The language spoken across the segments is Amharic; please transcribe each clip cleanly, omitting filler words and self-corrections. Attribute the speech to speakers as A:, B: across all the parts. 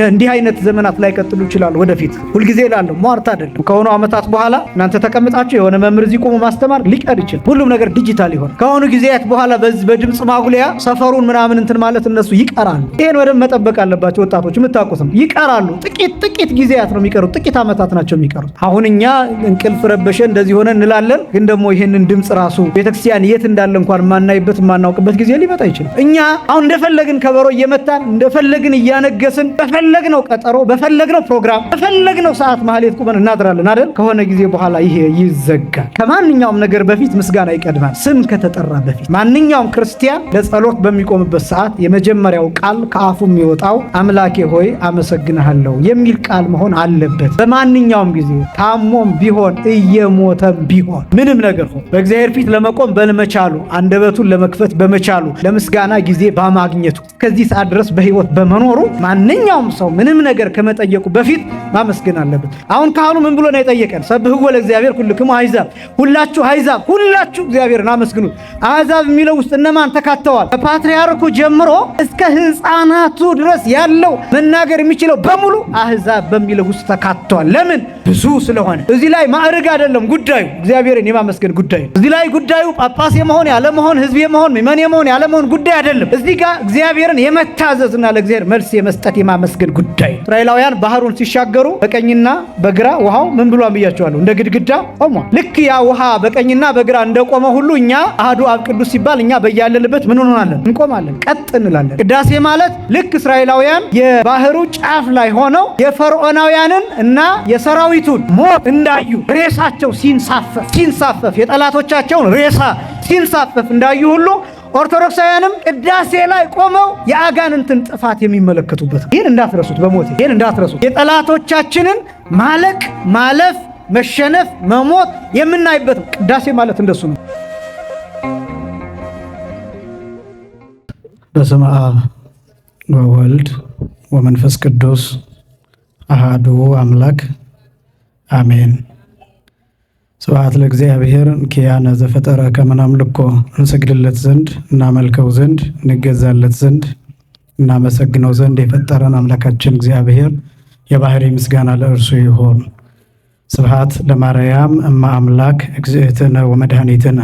A: እንዲህ አይነት ዘመናት ላይ ቀጥሉ ይችላል ወደፊት። ሁሉ ጊዜ እላለሁ ሟርት አይደለም። ከሆኑ አመታት በኋላ እናንተ ተቀምጣችሁ የሆነ መምህር እዚህ ቆሞ ማስተማር ሊቀር ይችላል። ሁሉም ነገር ዲጂታል ይሆን። ከሆኑ ጊዜያት በኋላ በድምጽ ማጉሊያ ሰፈሩን ምናምን እንትን ማለት እነሱ ይቀራሉ። ይሄን ወደ መጠበቅ አለባቸው ወጣቶች። የምታውቁት ነው ይቀራሉ። ጥቂት ጊዜያት ነው የሚቀሩት። ጥቂት አመታት ናቸው የሚቀሩት። አሁን እኛ እንቅልፍ ረበሸ እንደዚህ ሆነ እንላለን። ግን ደግሞ ይሄንን ድምጽ ራሱ ቤተክርስቲያን የት እንዳለ እንኳን ማናይበት ማናውቅበት ጊዜ ሊመጣ ይችላል። እኛ አሁን እንደፈለግን ከበሮ እየመታን እንደፈለግን እያነገስን በፈለግነው ቀጠሮ በፈለግነው ፕሮግራም በፈለግነው ሰዓት ማህሌት ቁመን እናድራለን አይደል? ከሆነ ጊዜ በኋላ ይሄ ይዘጋል። ከማንኛውም ነገር በፊት ምስጋና ይቀድማል። ስም ከተጠራ በፊት ማንኛውም ክርስቲያን ለጸሎት በሚቆምበት ሰዓት የመጀመሪያው ቃል ከአፉ የሚወጣው አምላኬ ሆይ አመሰግንሃለሁ የሚል ቃል መሆን አለበት። በማንኛውም ጊዜ ታሞም ቢሆን እየሞተም ቢሆን ምንም ነገር ሆኖ በእግዚአብሔር ፊት ለመቆም በመቻሉ አንደበቱን ለመክፈት በመቻሉ ለምስጋና ጊዜ በማግኘቱ ከዚህ ሰዓት ድረስ በህይወት በመኖሩ ማንኛውም ሰው ምንም ነገር ከመጠየቁ በፊት ማመስገን አለበት። አሁን ካህኑ ምን ብሎ ነው የጠየቀን? ሰብህዎ ለእግዚአብሔር ኩልክሙ አሕዛብ፣ ሁላችሁ አሕዛብ ሁላችሁ እግዚአብሔርን አመስግኑት። አሕዛብ የሚለው ውስጥ እነማን ተካተዋል? ከፓትርያርኩ ጀምሮ እስከ ህፃናቱ ድረስ ያለው መናገር የሚችለው በሙሉ አሕዛብ በሚለው ውስጥ ተካተዋል። ለምን? ብዙ ስለሆነ። እዚህ ላይ ማዕረግ አይደለም ጉዳዩ፣ እግዚአብሔርን የማመስገን ጉዳይ ነው። እዚህ ላይ ጉዳዩ ጳጳስ የመሆን ያለመሆን፣ ህዝብ የመሆን ምእመን የመሆን ያለመሆን ጉዳይ አይደለም። እዚህ ጋር እግዚአብሔርን የመታዘዝና ለእግዚአብሔር መልስ የመስጠት የማመስገን ጉዳይ። እስራኤላውያን ባህሩን ሲሻገሩ በቀኝና በግራ ውሃው ምን ብሎ ብያቸዋለሁ? እንደ ግድግዳ ቆሟል። ልክ ያ ውሃ በቀኝና በግራ እንደቆመ ሁሉ እኛ አሐዱ አብ ቅዱስ ሲባል እኛ በያለንበት ምን እንሆናለን? እንቆማለን፣ ቀጥ እንላለን። ቅዳሴ ማለት ልክ እስራኤላውያን የባህሩ ጫፍ ላይ ሆነው የፈርዖናውያንን እና የሰራዊቱን ሞት እንዳዩ ሬሳቸው ሲንሳፈፍ የጠላቶቻቸውን ሬሳ ሲንሳፈፍ እንዳዩ ሁሉ ኦርቶዶክሳውያንም ቅዳሴ ላይ ቆመው የአጋንንትን ጥፋት የሚመለከቱበት። ይህን እንዳትረሱት፣ በሞቴ ይህን እንዳትረሱት። የጠላቶቻችንን ማለቅ፣ ማለፍ፣ መሸነፍ፣ መሞት የምናይበት ቅዳሴ ማለት እንደሱ ነው።
B: በስመ አብ ወወልድ ወመንፈስ ቅዱስ አሐዱ አምላክ አሜን። ስብሐት ለእግዚአብሔር ኪያነ ዘፈጠረ ከመ ናምልኮ፣ እንሰግድለት ዘንድ እናመልከው ዘንድ እንገዛለት ዘንድ እናመሰግነው ዘንድ የፈጠረን አምላካችን እግዚአብሔር የባህሪ ምስጋና ለእርሱ ይሆን። ስብሐት ለማርያም እመ አምላክ እግዝእትነ ወመድኃኒትነ፣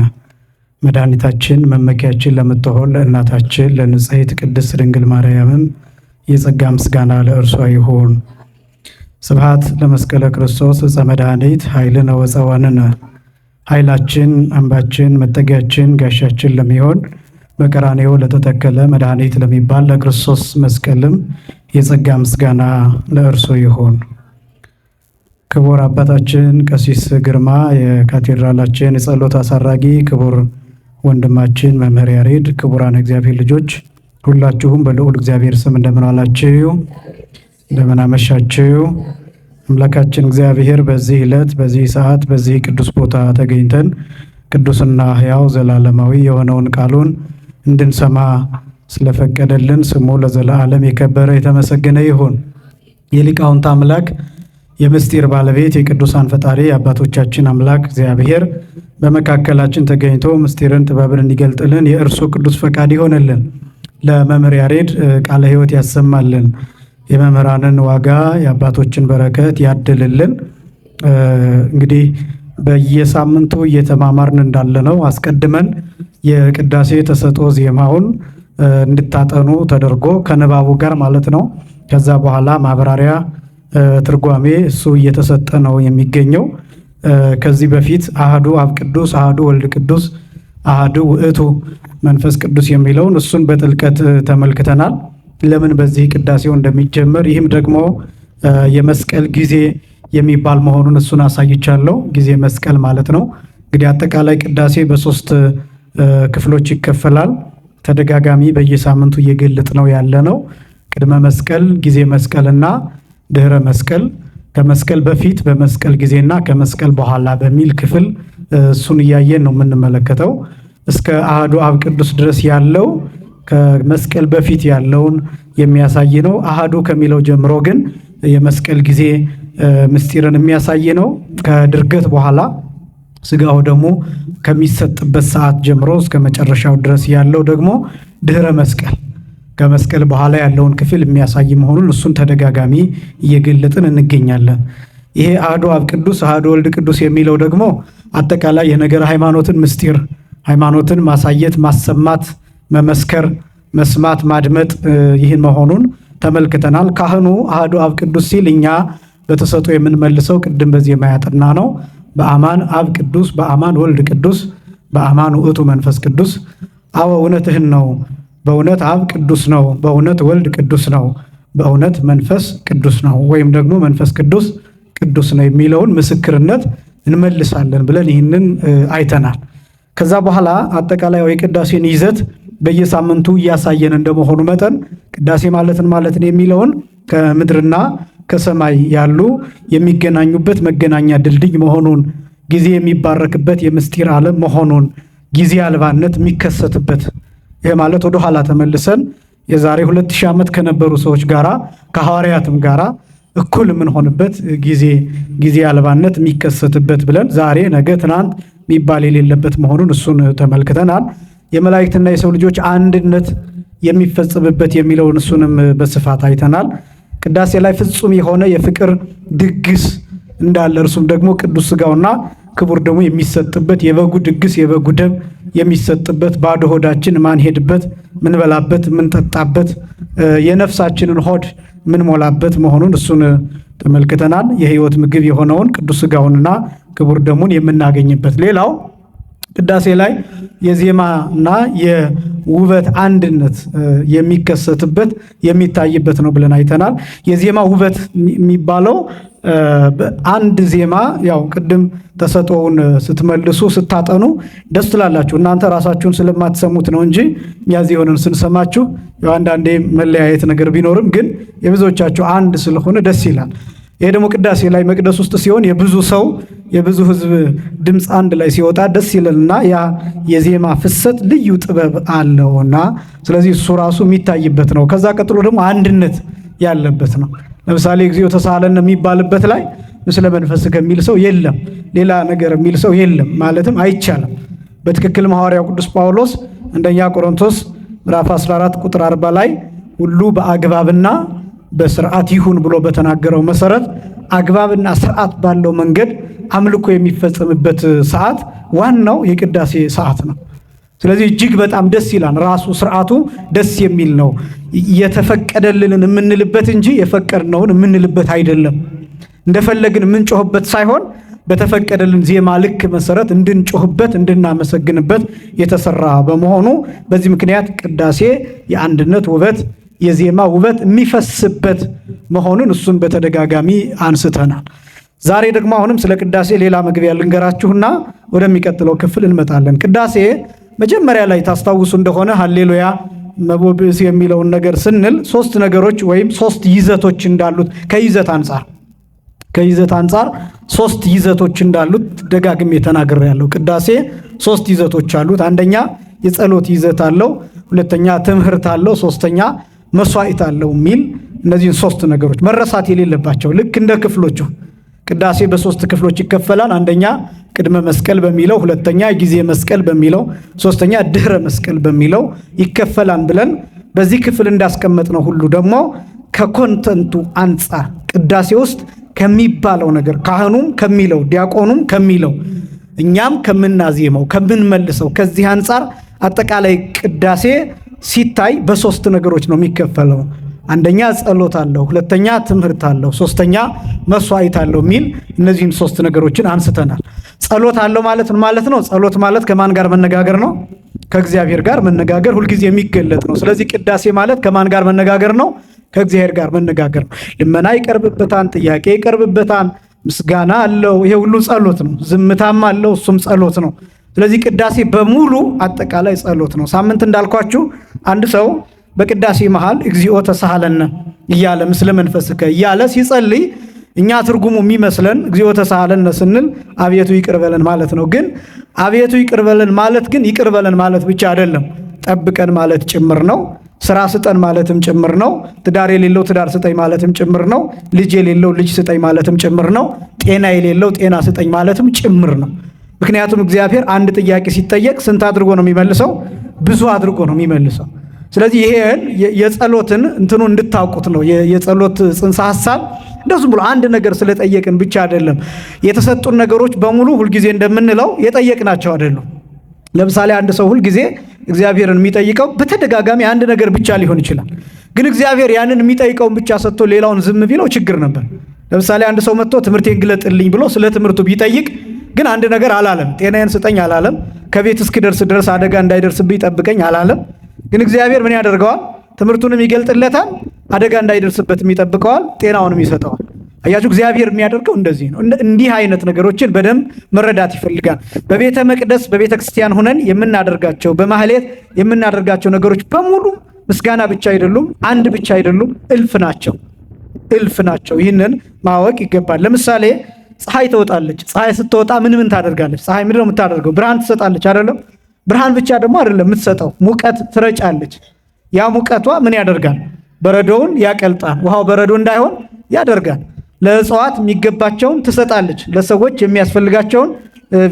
B: መድኃኒታችን መመኪያችን ለምትሆን ለእናታችን ለንጽሕት ቅድስት ድንግል ማርያምም የጸጋ ምስጋና ለእርሷ ይሆን። ስብሐት ለመስቀለ ክርስቶስ ዕፀ መድኃኒት ኃይልነ ወፀወንነ፣ ኃይላችን አምባችን መጠጊያችን ጋሻችን ለሚሆን በቀራንዮ ለተተከለ መድኃኒት ለሚባል ለክርስቶስ መስቀልም የጸጋ ምስጋና ለእርሱ ይሆን። ክቡር አባታችን ቀሲስ ግርማ የካቴድራላችን የጸሎት አሳራጊ፣ ክቡር ወንድማችን መምህር ያሬድ፣ ክቡራን እግዚአብሔር ልጆች ሁላችሁም በልዑል እግዚአብሔር ስም እንደምን ዋላችሁ? እንደምን አመሻችሁ? አምላካችን እግዚአብሔር በዚህ ዕለት በዚህ ሰዓት በዚህ ቅዱስ ቦታ ተገኝተን ቅዱስና ሕያው ዘላለማዊ የሆነውን ቃሉን እንድንሰማ ስለፈቀደልን ስሙ ለዘላለም የከበረ የተመሰገነ ይሁን። የሊቃውንት አምላክ የምስጢር ባለቤት የቅዱሳን ፈጣሪ የአባቶቻችን አምላክ እግዚአብሔር በመካከላችን ተገኝቶ ምስጢርን ጥበብን እንዲገልጥልን የእርሱ ቅዱስ ፈቃድ ይሆንልን። ለመምህር ያሬድ ቃለ ሕይወት ያሰማልን። የመምህራንን ዋጋ የአባቶችን በረከት ያድልልን። እንግዲህ በየሳምንቱ እየተማማርን እንዳለነው አስቀድመን የቅዳሴ ተሰጥኦ ዜማውን እንድታጠኑ ተደርጎ ከንባቡ ጋር ማለት ነው። ከዛ በኋላ ማብራሪያ ትርጓሜ እሱ እየተሰጠ ነው የሚገኘው። ከዚህ በፊት አሐዱ አብ ቅዱስ፣ አሐዱ ወልድ ቅዱስ፣ አሐዱ ውእቱ መንፈስ ቅዱስ የሚለውን እሱን በጥልቀት ተመልክተናል። ለምን በዚህ ቅዳሴው እንደሚጀመር ይህም ደግሞ የመስቀል ጊዜ የሚባል መሆኑን እሱን አሳይቻለሁ። ጊዜ መስቀል ማለት ነው። እንግዲህ አጠቃላይ ቅዳሴ በሶስት ክፍሎች ይከፈላል። ተደጋጋሚ በየሳምንቱ እየገለጥ ነው ያለ ነው። ቅድመ መስቀል፣ ጊዜ መስቀልና ድህረ መስቀል፣ ከመስቀል በፊት በመስቀል ጊዜና ከመስቀል በኋላ በሚል ክፍል እሱን እያየን ነው የምንመለከተው። እስከ አሐዱ አብ ቅዱስ ድረስ ያለው ከመስቀል በፊት ያለውን የሚያሳይ ነው። አሐዱ ከሚለው ጀምሮ ግን የመስቀል ጊዜ ምስጢርን የሚያሳይ ነው። ከድርገት በኋላ ስጋው ደግሞ ከሚሰጥበት ሰዓት ጀምሮ እስከ መጨረሻው ድረስ ያለው ደግሞ ድህረ መስቀል ከመስቀል በኋላ ያለውን ክፍል የሚያሳይ መሆኑን እሱን ተደጋጋሚ እየገለጥን እንገኛለን። ይሄ አሐዱ አብ ቅዱስ አሐዱ ወልድ ቅዱስ የሚለው ደግሞ አጠቃላይ የነገረ ሃይማኖትን ምስጢር ሃይማኖትን ማሳየት፣ ማሰማት፣ መመስከር፣ መስማት፣ ማድመጥ ይህን መሆኑን ተመልክተናል። ካህኑ አሐዱ አብ ቅዱስ ሲል እኛ በተሰጥኦ የምንመልሰው ቅድም በዜማ ያጠና ነው። በአማን አብ ቅዱስ፣ በአማን ወልድ ቅዱስ፣ በአማን ውእቱ መንፈስ ቅዱስ። አዎ እውነትህን ነው። በእውነት አብ ቅዱስ ነው፣ በእውነት ወልድ ቅዱስ ነው፣ በእውነት መንፈስ ቅዱስ ነው፣ ወይም ደግሞ መንፈስ ቅዱስ ቅዱስ ነው የሚለውን ምስክርነት እንመልሳለን ብለን ይህንን አይተናል። ከዛ በኋላ አጠቃላይ የቅዳሴን ይዘት በየሳምንቱ እያሳየን እንደመሆኑ መጠን ቅዳሴ ማለትን ማለትን የሚለውን ከምድርና ከሰማይ ያሉ የሚገናኙበት መገናኛ ድልድይ መሆኑን፣ ጊዜ የሚባረክበት የምስጢር ዓለም መሆኑን፣ ጊዜ አልባነት የሚከሰትበት ይሄ ማለት ወደ ኋላ ተመልሰን የዛሬ 2000 ዓመት ከነበሩ ሰዎች ጋራ ከሐዋርያትም ጋራ እኩል የምንሆንበት ጊዜ አልባነት የሚከሰትበት ብለን ዛሬ ነገ ትናንት የሚባል የሌለበት መሆኑን እሱን ተመልክተናል። የመላእክትና የሰው ልጆች አንድነት የሚፈጸምበት የሚለውን እሱንም በስፋት አይተናል። ቅዳሴ ላይ ፍጹም የሆነ የፍቅር ድግስ እንዳለ እርሱም ደግሞ ቅዱስ ሥጋውና ክቡር ደሙ የሚሰጥበት የበጉ ድግስ የበጉ ደም የሚሰጥበት ባዶ ሆዳችን ማንሄድበት ምንበላበት ምንጠጣበት የነፍሳችንን ሆድ ምንሞላበት መሆኑን እሱን ተመልክተናል። የሕይወት ምግብ የሆነውን ቅዱስ ሥጋውንና ክቡር ደሙን የምናገኝበት። ሌላው ቅዳሴ ላይ የዜማና የውበት አንድነት የሚከሰትበት የሚታይበት ነው ብለን አይተናል። የዜማ ውበት የሚባለው አንድ ዜማ ያው ቅድም ተሰጥኦውን ስትመልሱ ስታጠኑ ደስ ትላላችሁ። እናንተ ራሳችሁን ስለማትሰሙት ነው እንጂ ያዚ ሆነን ስንሰማችሁ ያው አንዳንዴ መለያየት ነገር ቢኖርም ግን የብዙዎቻችሁ አንድ ስለሆነ ደስ ይላል። ይሄ ደግሞ ቅዳሴ ላይ መቅደስ ውስጥ ሲሆን የብዙ ሰው የብዙ ሕዝብ ድምፅ አንድ ላይ ሲወጣ ደስ ይላልና ያ የዜማ ፍሰት ልዩ ጥበብ አለውና ስለዚህ እሱ ራሱ የሚታይበት ነው። ከዛ ቀጥሎ ደግሞ አንድነት ያለበት ነው። ለምሳሌ እግዚኦ ተሳሃለነ የሚባልበት ላይ ምስለ መንፈስ ከሚል ሰው የለም፣ ሌላ ነገር የሚል ሰው የለም ማለትም አይቻልም። በትክክል ሐዋርያው ቅዱስ ጳውሎስ አንደኛ ቆሮንቶስ ምዕራፍ 14 ቁጥር 40 ላይ ሁሉ በአግባብና በስርዓት ይሁን ብሎ በተናገረው መሰረት አግባብና ስርዓት ባለው መንገድ አምልኮ የሚፈጸምበት ሰዓት ዋናው የቅዳሴ ሰዓት ነው። ስለዚህ እጅግ በጣም ደስ ይላል። ራሱ ስርዓቱ ደስ የሚል ነው። የተፈቀደልንን የምንልበት እንጂ የፈቀድነውን የምንልበት አይደለም። እንደፈለግን የምንጮህበት ሳይሆን በተፈቀደልን ዜማ ልክ መሰረት እንድንጮህበት እንድናመሰግንበት የተሰራ በመሆኑ በዚህ ምክንያት ቅዳሴ የአንድነት ውበት የዜማ ውበት የሚፈስበት መሆኑን እሱን በተደጋጋሚ አንስተናል። ዛሬ ደግሞ አሁንም ስለ ቅዳሴ ሌላ መግቢያ ልንገራችሁና ወደሚቀጥለው ክፍል እንመጣለን። ቅዳሴ መጀመሪያ ላይ ታስታውሱ እንደሆነ ሃሌሉያ መቦብስ የሚለውን ነገር ስንል ሶስት ነገሮች ወይም ሶስት ይዘቶች እንዳሉት ከይዘት አንጻር ሶስት ይዘቶች እንዳሉት ደጋግሜ ተናግሬያለሁ። ቅዳሴ ሶስት ይዘቶች አሉት። አንደኛ የጸሎት ይዘት አለው፣ ሁለተኛ ትምህርት አለው፣ ሶስተኛ መስዋዕት አለው የሚል እነዚህን ሶስት ነገሮች መረሳት የሌለባቸው ልክ እንደ ክፍሎቹ ቅዳሴ በሶስት ክፍሎች ይከፈላል። አንደኛ ቅድመ መስቀል በሚለው፣ ሁለተኛ ጊዜ መስቀል በሚለው፣ ሶስተኛ ድህረ መስቀል በሚለው ይከፈላል ብለን በዚህ ክፍል እንዳስቀመጥነው ሁሉ ደግሞ ከኮንተንቱ አንጻር ቅዳሴ ውስጥ ከሚባለው ነገር ካህኑም ከሚለው ዲያቆኑም ከሚለው እኛም ከምናዜመው ከምንመልሰው ከዚህ አንጻር አጠቃላይ ቅዳሴ ሲታይ በሶስት ነገሮች ነው የሚከፈለው። አንደኛ ጸሎት አለው፣ ሁለተኛ ትምህርት አለው፣ ሶስተኛ መስዋዕት አለው የሚል እነዚህን ሶስት ነገሮችን አንስተናል። ጸሎት አለው ማለት ነው። ጸሎት ማለት ከማን ጋር መነጋገር ነው? ከእግዚአብሔር ጋር መነጋገር ሁልጊዜ የሚገለጥ ነው። ስለዚህ ቅዳሴ ማለት ከማን ጋር መነጋገር ነው? ከእግዚአብሔር ጋር መነጋገር ነው። ልመና ይቀርብበታል፣ ጥያቄ ይቀርብበታል፣ ምስጋና አለው። ይሄ ሁሉ ጸሎት ነው። ዝምታም አለው፣ እሱም ጸሎት ነው። ስለዚህ ቅዳሴ በሙሉ አጠቃላይ ጸሎት ነው። ሳምንት እንዳልኳችሁ አንድ ሰው በቅዳሴ መሃል እግዚኦ ተሳሃለነ እያለ ምስለ መንፈስከ እያለ ሲጸልይ እኛ ትርጉሙ የሚመስለን እግዚኦ ተሳሃለነ ስንል አቤቱ ይቅር በለን ማለት ነው። ግን አቤቱ ይቅር በለን ማለት ግን ይቅር በለን ማለት ብቻ አይደለም፣ ጠብቀን ማለት ጭምር ነው። ስራ ስጠን ማለትም ጭምር ነው። ትዳር የሌለው ትዳር ስጠኝ ማለትም ጭምር ነው። ልጅ የሌለው ልጅ ስጠኝ ማለትም ጭምር ነው። ጤና የሌለው ጤና ስጠኝ ማለትም ጭምር ነው። ምክንያቱም እግዚአብሔር አንድ ጥያቄ ሲጠየቅ ስንት አድርጎ ነው የሚመልሰው? ብዙ አድርጎ ነው የሚመልሰው።
A: ስለዚህ ይሄን የጸሎትን እንትኑ እንድታውቁት ነው። የጸሎት ጽንሰ ሐሳብ እንደዚህ ብሎ አንድ ነገር ስለጠየቅን ብቻ አይደለም። የተሰጡን ነገሮች በሙሉ ሁልጊዜ እንደምንለው የጠየቅናቸው አይደሉም። ለምሳሌ አንድ ሰው ሁልጊዜ እግዚአብሔርን የሚጠይቀው በተደጋጋሚ አንድ ነገር ብቻ ሊሆን ይችላል። ግን እግዚአብሔር ያንን የሚጠይቀውን ብቻ ሰጥቶ ሌላውን ዝም ቢለው ችግር ነበር። ለምሳሌ አንድ ሰው መጥቶ ትምህርቴን ግለጥልኝ ብሎ ስለ ትምህርቱ ቢጠይቅ ግን አንድ ነገር አላለም። ጤናዬን ስጠኝ አላለም። ከቤት እስኪደርስ ድረስ አደጋ እንዳይደርስብኝ ጠብቀኝ አላለም። ግን እግዚአብሔር ምን ያደርገዋል? ትምህርቱንም ይገልጥለታል፣ አደጋ እንዳይደርስበትም ይጠብቀዋል፣ ጤናውንም ይሰጠዋል። አያችሁ፣ እግዚአብሔር የሚያደርገው እንደዚህ ነው። እንዲህ አይነት ነገሮችን በደንብ መረዳት ይፈልጋል። በቤተ መቅደስ በቤተ ክርስቲያን ሆነን የምናደርጋቸው በማህሌት የምናደርጋቸው ነገሮች በሙሉ ምስጋና ብቻ አይደሉም፣ አንድ ብቻ አይደሉም፣ እልፍ ናቸው። ይህንን ማወቅ ይገባል። ለምሳሌ ፀሐይ ትወጣለች። ፀሐይ ስትወጣ ምን ታደርጋለች? ፀሐይ ምንድን ነው የምታደርገው? ብርሃን ትሰጣለች አይደለም? ብርሃን ብቻ ደግሞ አይደለም የምትሰጠው፣ ሙቀት ትረጫለች። ያ ሙቀቷ ምን ያደርጋል? በረዶውን ያቀልጣል። ውሃው በረዶ እንዳይሆን ያደርጋል። ለእጽዋት የሚገባቸውን ትሰጣለች። ለሰዎች የሚያስፈልጋቸውን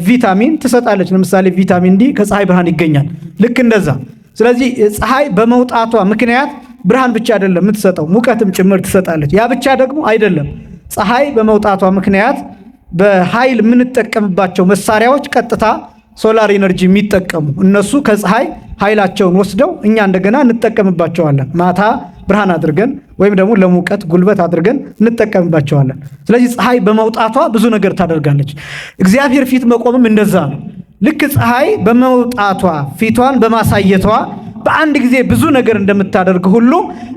A: ቪታሚን ትሰጣለች። ለምሳሌ ቪታሚን ዲ ከፀሐይ ብርሃን ይገኛል። ልክ እንደዛ። ስለዚህ ፀሐይ በመውጣቷ ምክንያት ብርሃን ብቻ አይደለም የምትሰጠው፣ ሙቀትም ጭምር ትሰጣለች። ያ ብቻ ደግሞ አይደለም። ፀሐይ በመውጣቷ ምክንያት በኃይል የምንጠቀምባቸው መሳሪያዎች ቀጥታ ሶላር ኢነርጂ የሚጠቀሙ እነሱ ከፀሐይ ኃይላቸውን ወስደው እኛ እንደገና እንጠቀምባቸዋለን። ማታ ብርሃን አድርገን ወይም ደግሞ ለሙቀት ጉልበት አድርገን እንጠቀምባቸዋለን። ስለዚህ ፀሐይ በመውጣቷ ብዙ ነገር ታደርጋለች። እግዚአብሔር ፊት መቆምም እንደዛ ነው። ልክ ፀሐይ በመውጣቷ ፊቷን በማሳየቷ በአንድ ጊዜ ብዙ ነገር እንደምታደርግ ሁሉ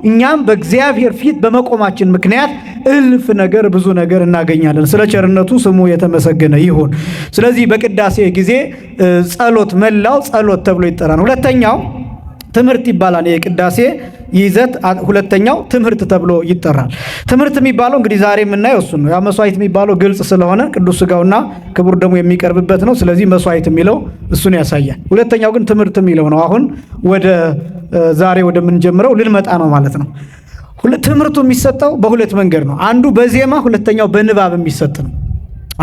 A: እኛም በእግዚአብሔር ፊት በመቆማችን ምክንያት እልፍ ነገር ብዙ ነገር እናገኛለን። ስለ ቸርነቱ ስሙ የተመሰገነ ይሁን። ስለዚህ በቅዳሴ ጊዜ ጸሎት፣ መላው ጸሎት ተብሎ ይጠራል። ሁለተኛው ትምህርት ይባላል። የቅዳሴ ይዘት ሁለተኛው ትምህርት ተብሎ ይጠራል። ትምህርት የሚባለው እንግዲህ ዛሬ የምናየው እሱን ነው። ያ መስዋዕት የሚባለው ግልጽ ስለሆነ ቅዱስ ሥጋውና ክቡር ደሙ የሚቀርብበት ነው። ስለዚህ መስዋዕት የሚለው እሱን ያሳያል። ሁለተኛው ግን ትምህርት የሚለው ነው። አሁን ወደ ዛሬ ወደምንጀምረው ልንመጣ ነው ማለት ነው። ትምህርቱ የሚሰጠው በሁለት መንገድ ነው። አንዱ በዜማ፣ ሁለተኛው በንባብ የሚሰጥ ነው።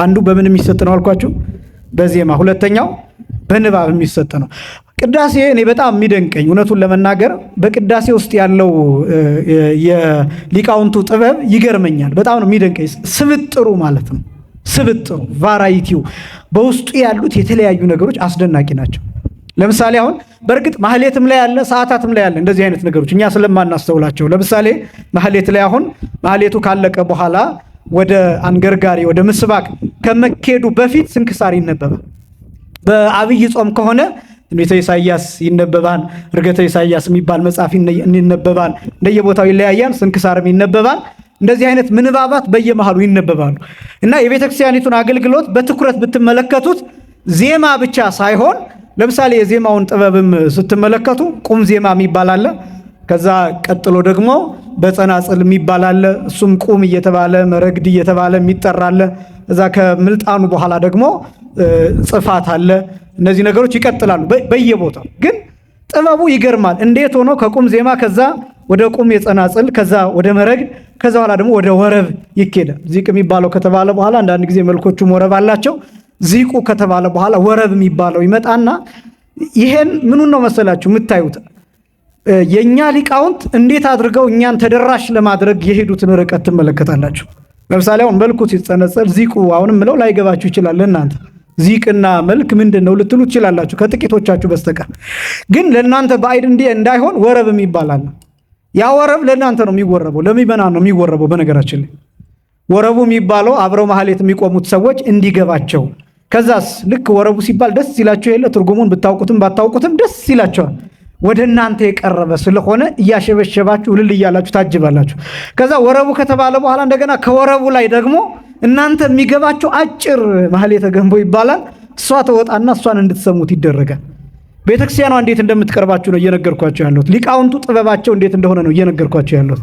A: አንዱ በምን የሚሰጥ ነው አልኳችሁ? በዜማ። ሁለተኛው በንባብ የሚሰጥ ነው። ቅዳሴ እኔ በጣም የሚደንቀኝ እውነቱን ለመናገር በቅዳሴ ውስጥ ያለው የሊቃውንቱ ጥበብ ይገርመኛል። በጣም ነው የሚደንቀኝ። ስብጥሩ ማለት ነው። ስብጥሩ፣ ቫራይቲው፣ በውስጡ ያሉት የተለያዩ ነገሮች አስደናቂ ናቸው። ለምሳሌ አሁን በእርግጥ ማህሌትም ላይ ያለ፣ ሰዓታትም ላይ ያለ እንደዚህ አይነት ነገሮች እኛ ስለማናስተውላቸው፣ ለምሳሌ ማህሌት ላይ አሁን ማህሌቱ ካለቀ በኋላ ወደ አንገርጋሪ ወደ ምስባክ ከመኬዱ በፊት ስንክሳር ይነበባል። በአብይ ጾም ከሆነ ትንቢተ ኢሳይያስ ይነበባል። ዕርገተ ኢሳይያስ የሚባል መጽሐፍ ይነበባል። እንደየቦታው ይለያያል። ስንክሳርም ይነበባል። እንደዚህ አይነት ምንባባት በየመሃሉ ይነበባሉ እና የቤተክርስቲያኒቱን አገልግሎት በትኩረት ብትመለከቱት ዜማ ብቻ ሳይሆን ለምሳሌ የዜማውን ጥበብም ስትመለከቱ ቁም ዜማ የሚባል አለ። ከዛ ቀጥሎ ደግሞ በጸናጽል የሚባል አለ። እሱም ቁም እየተባለ መረግድ እየተባለ የሚጠራለ። እዛ ከምልጣኑ በኋላ ደግሞ ጽፋት አለ። እነዚህ ነገሮች ይቀጥላሉ በየቦታው። ግን ጥበቡ ይገርማል። እንዴት ሆኖ ከቁም ዜማ ከዛ ወደ ቁም የጸናጽል ከዛ ወደ መረግድ ከዛ በኋላ ደግሞ ወደ ወረብ ይኬዳል። ዚቅ የሚባለው ከተባለ በኋላ አንዳንድ ጊዜ መልኮቹም ወረብ አላቸው። ዚቁ ከተባለ በኋላ ወረብ የሚባለው ይመጣና ይሄን ምኑን ነው መሰላችሁ የምታዩት? የኛ ሊቃውንት እንዴት አድርገው እኛን ተደራሽ ለማድረግ የሄዱትን ርቀት ትመለከታላችሁ። ለምሳሌ አሁን መልኩ ሲጸነጸል ዚቁ አሁንም ምለው ላይገባችሁ ይችላል። እናንተ ዚቅና መልክ ምንድን ነው ልትሉ ትችላላችሁ ከጥቂቶቻችሁ በስተቀር። ግን ለእናንተ ባዕድ እንዳይሆን ወረብ የሚባላል። ያ ወረብ ለእናንተ ነው የሚወረበው፣ ለሚመናን ነው የሚወረበው። በነገራችን ላይ ወረቡ የሚባለው አብረው ማህሌት የሚቆሙት ሰዎች እንዲገባቸው። ከዛስ ልክ ወረቡ ሲባል ደስ ይላቸው የለ ትርጉሙን ብታውቁትም ባታውቁትም ደስ ይላቸዋል። ወደ እናንተ የቀረበ ስለሆነ እያሸበሸባችሁ እልል እያላችሁ ታጅባላችሁ። ከዛ ወረቡ ከተባለ በኋላ እንደገና ከወረቡ ላይ ደግሞ እናንተ የሚገባቸው አጭር ማህሌተ ገንቦ ይባላል። እሷ ተወጣና እሷን እንድትሰሙት ይደረጋል። ቤተክርስቲያኗ እንዴት እንደምትቀርባችሁ ነው እየነገርኳችሁ ያለሁት። ሊቃውንቱ ጥበባቸው እንዴት እንደሆነ ነው እየነገርኳችሁ ያለሁት።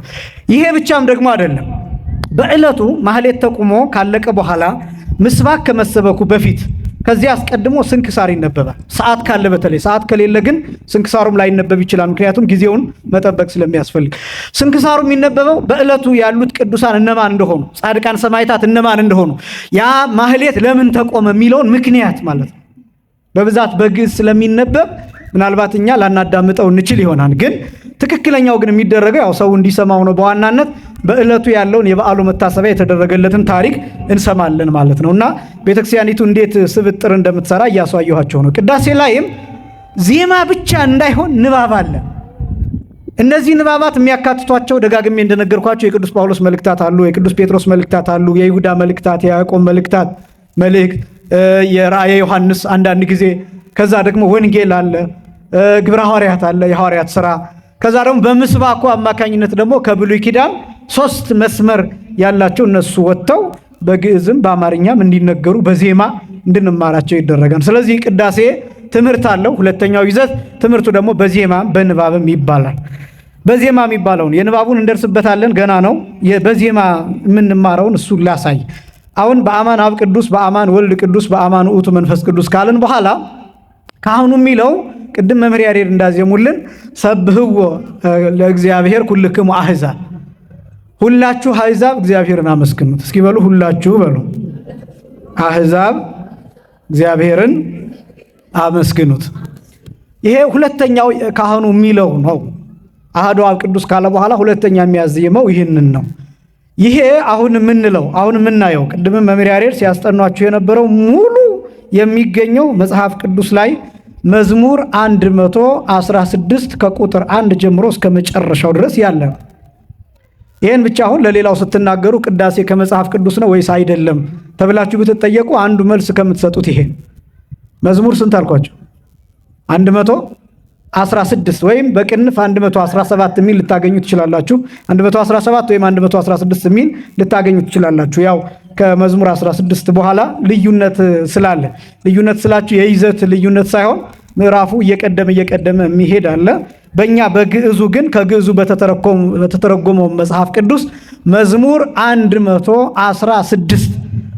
A: ይሄ ብቻም ደግሞ አይደለም። በዕለቱ ማህሌት ተቁሞ ካለቀ በኋላ ምስባክ ከመሰበኩ በፊት ከዚህ አስቀድሞ ስንክሳር ይነበባል። ሰዓት ካለ በተለይ፣ ሰዓት ከሌለ ግን ስንክሳሩም ላይነበብ ይችላል። ምክንያቱም ጊዜውን መጠበቅ ስለሚያስፈልግ። ስንክሳሩ የሚነበበው በዕለቱ ያሉት ቅዱሳን እነማን እንደሆኑ፣ ጻድቃን ሰማዕታት እነማን እንደሆኑ፣ ያ ማህሌት ለምን ተቆመ የሚለውን ምክንያት ማለት ነው። በብዛት በግዕዝ ስለሚነበብ ምናልባት እኛ ላናዳምጠው እንችል ይሆናል። ግን ትክክለኛው ግን የሚደረገው ያው ሰው እንዲሰማው ነው። በዋናነት በዕለቱ ያለውን የበዓሉ መታሰቢያ የተደረገለትን ታሪክ እንሰማለን ማለት ነው። እና ቤተክርስቲያኒቱ እንዴት ስብጥር እንደምትሰራ እያሳየኋቸው ነው። ቅዳሴ ላይም ዜማ ብቻ እንዳይሆን ንባብ አለ። እነዚህ ንባባት የሚያካትቷቸው ደጋግሜ እንደነገርኳቸው የቅዱስ ጳውሎስ መልእክታት አሉ፣ የቅዱስ ጴጥሮስ መልእክታት አሉ፣ የይሁዳ መልእክታት፣ የያዕቆብ መልእክታት መልእክት፣ የራእየ ዮሐንስ አንዳንድ ጊዜ፣ ከዛ ደግሞ ወንጌል አለ፣ ግብረ ሐዋርያት አለ፣ የሐዋርያት ሥራ፣ ከዛ ደግሞ በምስባኩ አማካኝነት ደግሞ ከብሉይ ኪዳን 3 መስመር ያላቸው እነሱ ወጥተው በግዕዝም በአማርኛም እንዲነገሩ በዜማ እንድንማራቸው ይደረጋል። ስለዚህ ቅዳሴ ትምህርት አለው። ሁለተኛው ይዘት ትምህርቱ ደግሞ በዜማ በንባብም ይባላል። በዜማ የሚባለውን የንባቡን እንደርስበታለን፣ ገና ነው። በዜማ የምንማረውን እሱ ላሳይ። አሁን በአማን አብ ቅዱስ፣ በአማን ወልድ ቅዱስ፣ በአማን ውእቱ መንፈስ ቅዱስ ካልን በኋላ ካህኑ የሚለው ቅድም መምህር ያሬድ እንዳዜሙልን ሰብህዎ ለእግዚአብሔር ኩልክሙ አሕዛብ፣ ሁላችሁ አሕዛብ እግዚአብሔርን አመስግኑት። እስኪ በሉ ሁላችሁ በሉ አሕዛብ እግዚአብሔርን አመስግኑት። ይሄ ሁለተኛው ካህኑ የሚለው ነው። አሐዱ አብ ቅዱስ ካለ በኋላ ሁለተኛ የሚያዝየመው ይህንን ነው። ይሄ አሁን የምንለው አሁን የምናየው ቅድምም መምህር ያሬድ ሲያስጠኗችሁ የነበረው ሙሉ የሚገኘው መጽሐፍ ቅዱስ ላይ መዝሙር 116 ከቁጥር 1 ጀምሮ እስከ መጨረሻው ድረስ ያለ። ይህን ብቻ አሁን ለሌላው ስትናገሩ ቅዳሴ ከመጽሐፍ ቅዱስ ነው ወይስ አይደለም ተብላችሁ ብትጠየቁ አንዱ መልስ ከምትሰጡት ይሄ መዝሙር ስንት አልኳቸው? 116 ወይም በቅንፍ 117 የሚል ልታገኙ ትችላላችሁ። 117 ወይም 116 የሚል ልታገኙ ትችላላችሁ። ያው ከመዝሙር 16 በኋላ ልዩነት ስላለ፣ ልዩነት ስላችሁ የይዘት ልዩነት ሳይሆን ምዕራፉ እየቀደመ የሚሄድ አለ። በእኛ በግዕዙ ግን ከግዕዙ በተተረጎመው መጽሐፍ ቅዱስ መዝሙር 116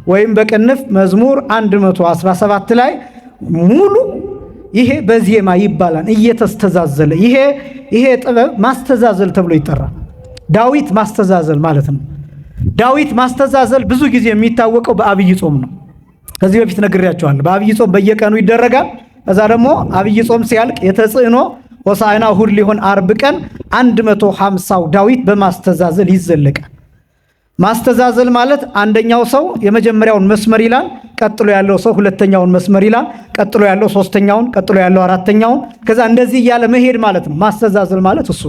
A: ወይም በቅንፍ መዝሙር 117 ላይ ሙሉ ይሄ በዜማ ይባላል። እየተስተዛዘለ ይሄ ጥበብ ማስተዛዘል ተብሎ ይጠራል። ዳዊት ማስተዛዘል ማለት ነው። ዳዊት ማስተዛዘል ብዙ ጊዜ የሚታወቀው በአብይ ጾም ነው። ከዚህ በፊት ነግሬያቸዋለሁ። በአብይ ጾም በየቀኑ ይደረጋል። ከዛ ደግሞ አብይ ጾም ሲያልቅ የተጽዕኖ ሆሳዕና እሑድ ሊሆን አርብ ቀን 150ው ዳዊት በማስተዛዘል ይዘለቃል። ማስተዛዘል ማለት አንደኛው ሰው የመጀመሪያውን መስመር ይላል፣ ቀጥሎ ያለው ሰው ሁለተኛውን መስመር ይላል፣ ቀጥሎ ያለው ሶስተኛውን፣ ቀጥሎ ያለው አራተኛውን፣ ከዛ እንደዚህ እያለ መሄድ ማለት ነው። ማስተዛዘል ማለት እሱ።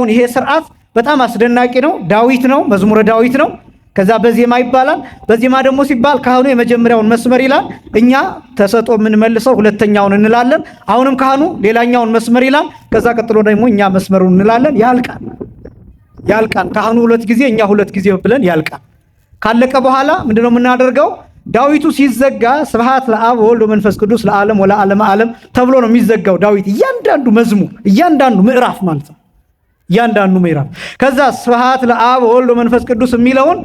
A: ይሄ ስርዓት በጣም አስደናቂ ነው። ዳዊት ነው፣ መዝሙረ ዳዊት ነው። ከዛ በዜማ ይባላል። በዜማ ደግሞ ሲባል ካህኑ የመጀመሪያውን መስመር ይላል፣ እኛ ተሰጦ የምንመልሰው ሁለተኛውን እንላለን። አሁንም ካህኑ ሌላኛውን መስመር ይላል፣ ከዛ ቀጥሎ ደግሞ እኛ መስመሩን እንላለን። ያልቃል። ካህኑ 2 ጊዜ እኛ 2 ጊዜ ብለን ያልቃል። ካለቀ በኋላ ምንድነው የምናደርገው? ዳዊቱ ሲዘጋ ስብሐት ለአብ ወወልድ ወመንፈስ ቅዱስ ለዓለም ወለዓለመ ዓለም ተብሎ ነው የሚዘጋው። ዳዊት እያንዳንዱ መዝሙር እያንዳንዱ ምዕራፍ ማለት ነው። እያንዳንዱ ምዕራፍ ከዛ ስብሐት ለአብ ወወልድ ወመንፈስ ቅዱስ የሚለውን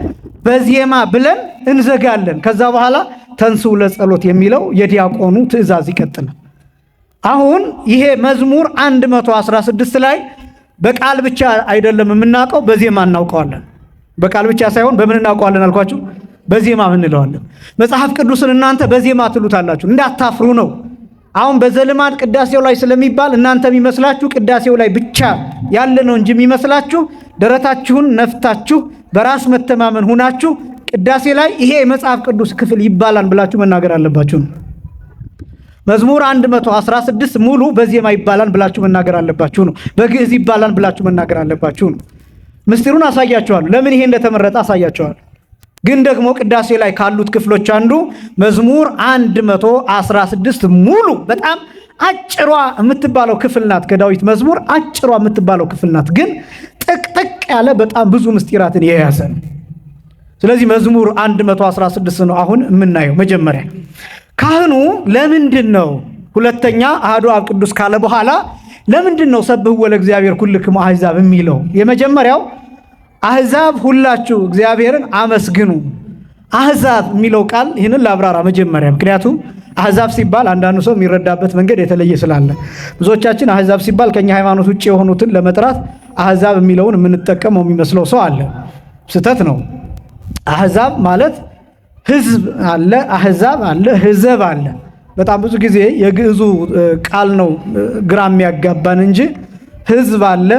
A: በዜማ ብለን እንዘጋለን። ከዛ በኋላ ተንሥኡ ለጸሎት የሚለው የዲያቆኑ ትእዛዝ ይቀጥላል። አሁን ይሄ መዝሙር 116 ላይ በቃል ብቻ አይደለም የምናውቀው፣ በዜማ እናውቀዋለን። በቃል ብቻ ሳይሆን በምን እናውቀዋለን አልኳችሁ? በዜማ እንለዋለን። መጽሐፍ ቅዱስን እናንተ በዜማ ትሉታላችሁ፣ እንዳታፍሩ ነው። አሁን በዘልማድ ቅዳሴው ላይ ስለሚባል እናንተ የሚመስላችሁ ቅዳሴው ላይ ብቻ ያለ ነው እንጂ የሚመስላችሁ ደረታችሁን ነፍታችሁ በራስ መተማመን ሁናችሁ ቅዳሴ ላይ ይሄ የመጽሐፍ ቅዱስ ክፍል ይባላል ብላችሁ መናገር አለባችሁ ነው። መዝሙር 116 ሙሉ በዜማ ይባላል ብላችሁ መናገር አለባችሁ ነው። በግዕዝ ይባላል ብላችሁ መናገር አለባችሁ ነው። ምስጢሩን አሳያችኋለሁ። ለምን ይሄ እንደተመረጠ አሳያችኋለሁ። ግን ደግሞ ቅዳሴ ላይ ካሉት ክፍሎች አንዱ መዝሙር 116 ሙሉ በጣም አጭሯ የምትባለው ክፍል ናት። ከዳዊት መዝሙር አጭሯ የምትባለው ክፍል ናት። ግን ጥቅጥቅ ያለ በጣም ብዙ ምስጢራትን የያዘ ነው። ስለዚህ መዝሙር 116 ነው አሁን የምናየው። መጀመሪያ ካህኑ ለምንድን ነው ሁለተኛ አሐዱ አብ ቅዱስ ካለ በኋላ ለምንድን ነው ሰብሕዎ ለእግዚአብሔር ኩልክሙ አሕዛብ የሚለው? የመጀመሪያው አሕዛብ ሁላችሁ እግዚአብሔርን አመስግኑ። አሕዛብ የሚለው ቃል ይህንን ላብራራ መጀመሪያ። ምክንያቱም አሕዛብ ሲባል አንዳንዱ ሰው የሚረዳበት መንገድ የተለየ ስላለ ብዙዎቻችን አሕዛብ ሲባል ከኛ ሃይማኖት ውጭ የሆኑትን ለመጥራት አሕዛብ የሚለውን የምንጠቀመው የሚመስለው ሰው አለ። ስህተት ነው። አሕዛብ ማለት ሕዝብ አለ፣ አሕዛብ አለ፣ ሕዘብ አለ። በጣም ብዙ ጊዜ የግዕዙ ቃል ነው ግራ የሚያጋባን እንጂ ሕዝብ አለ።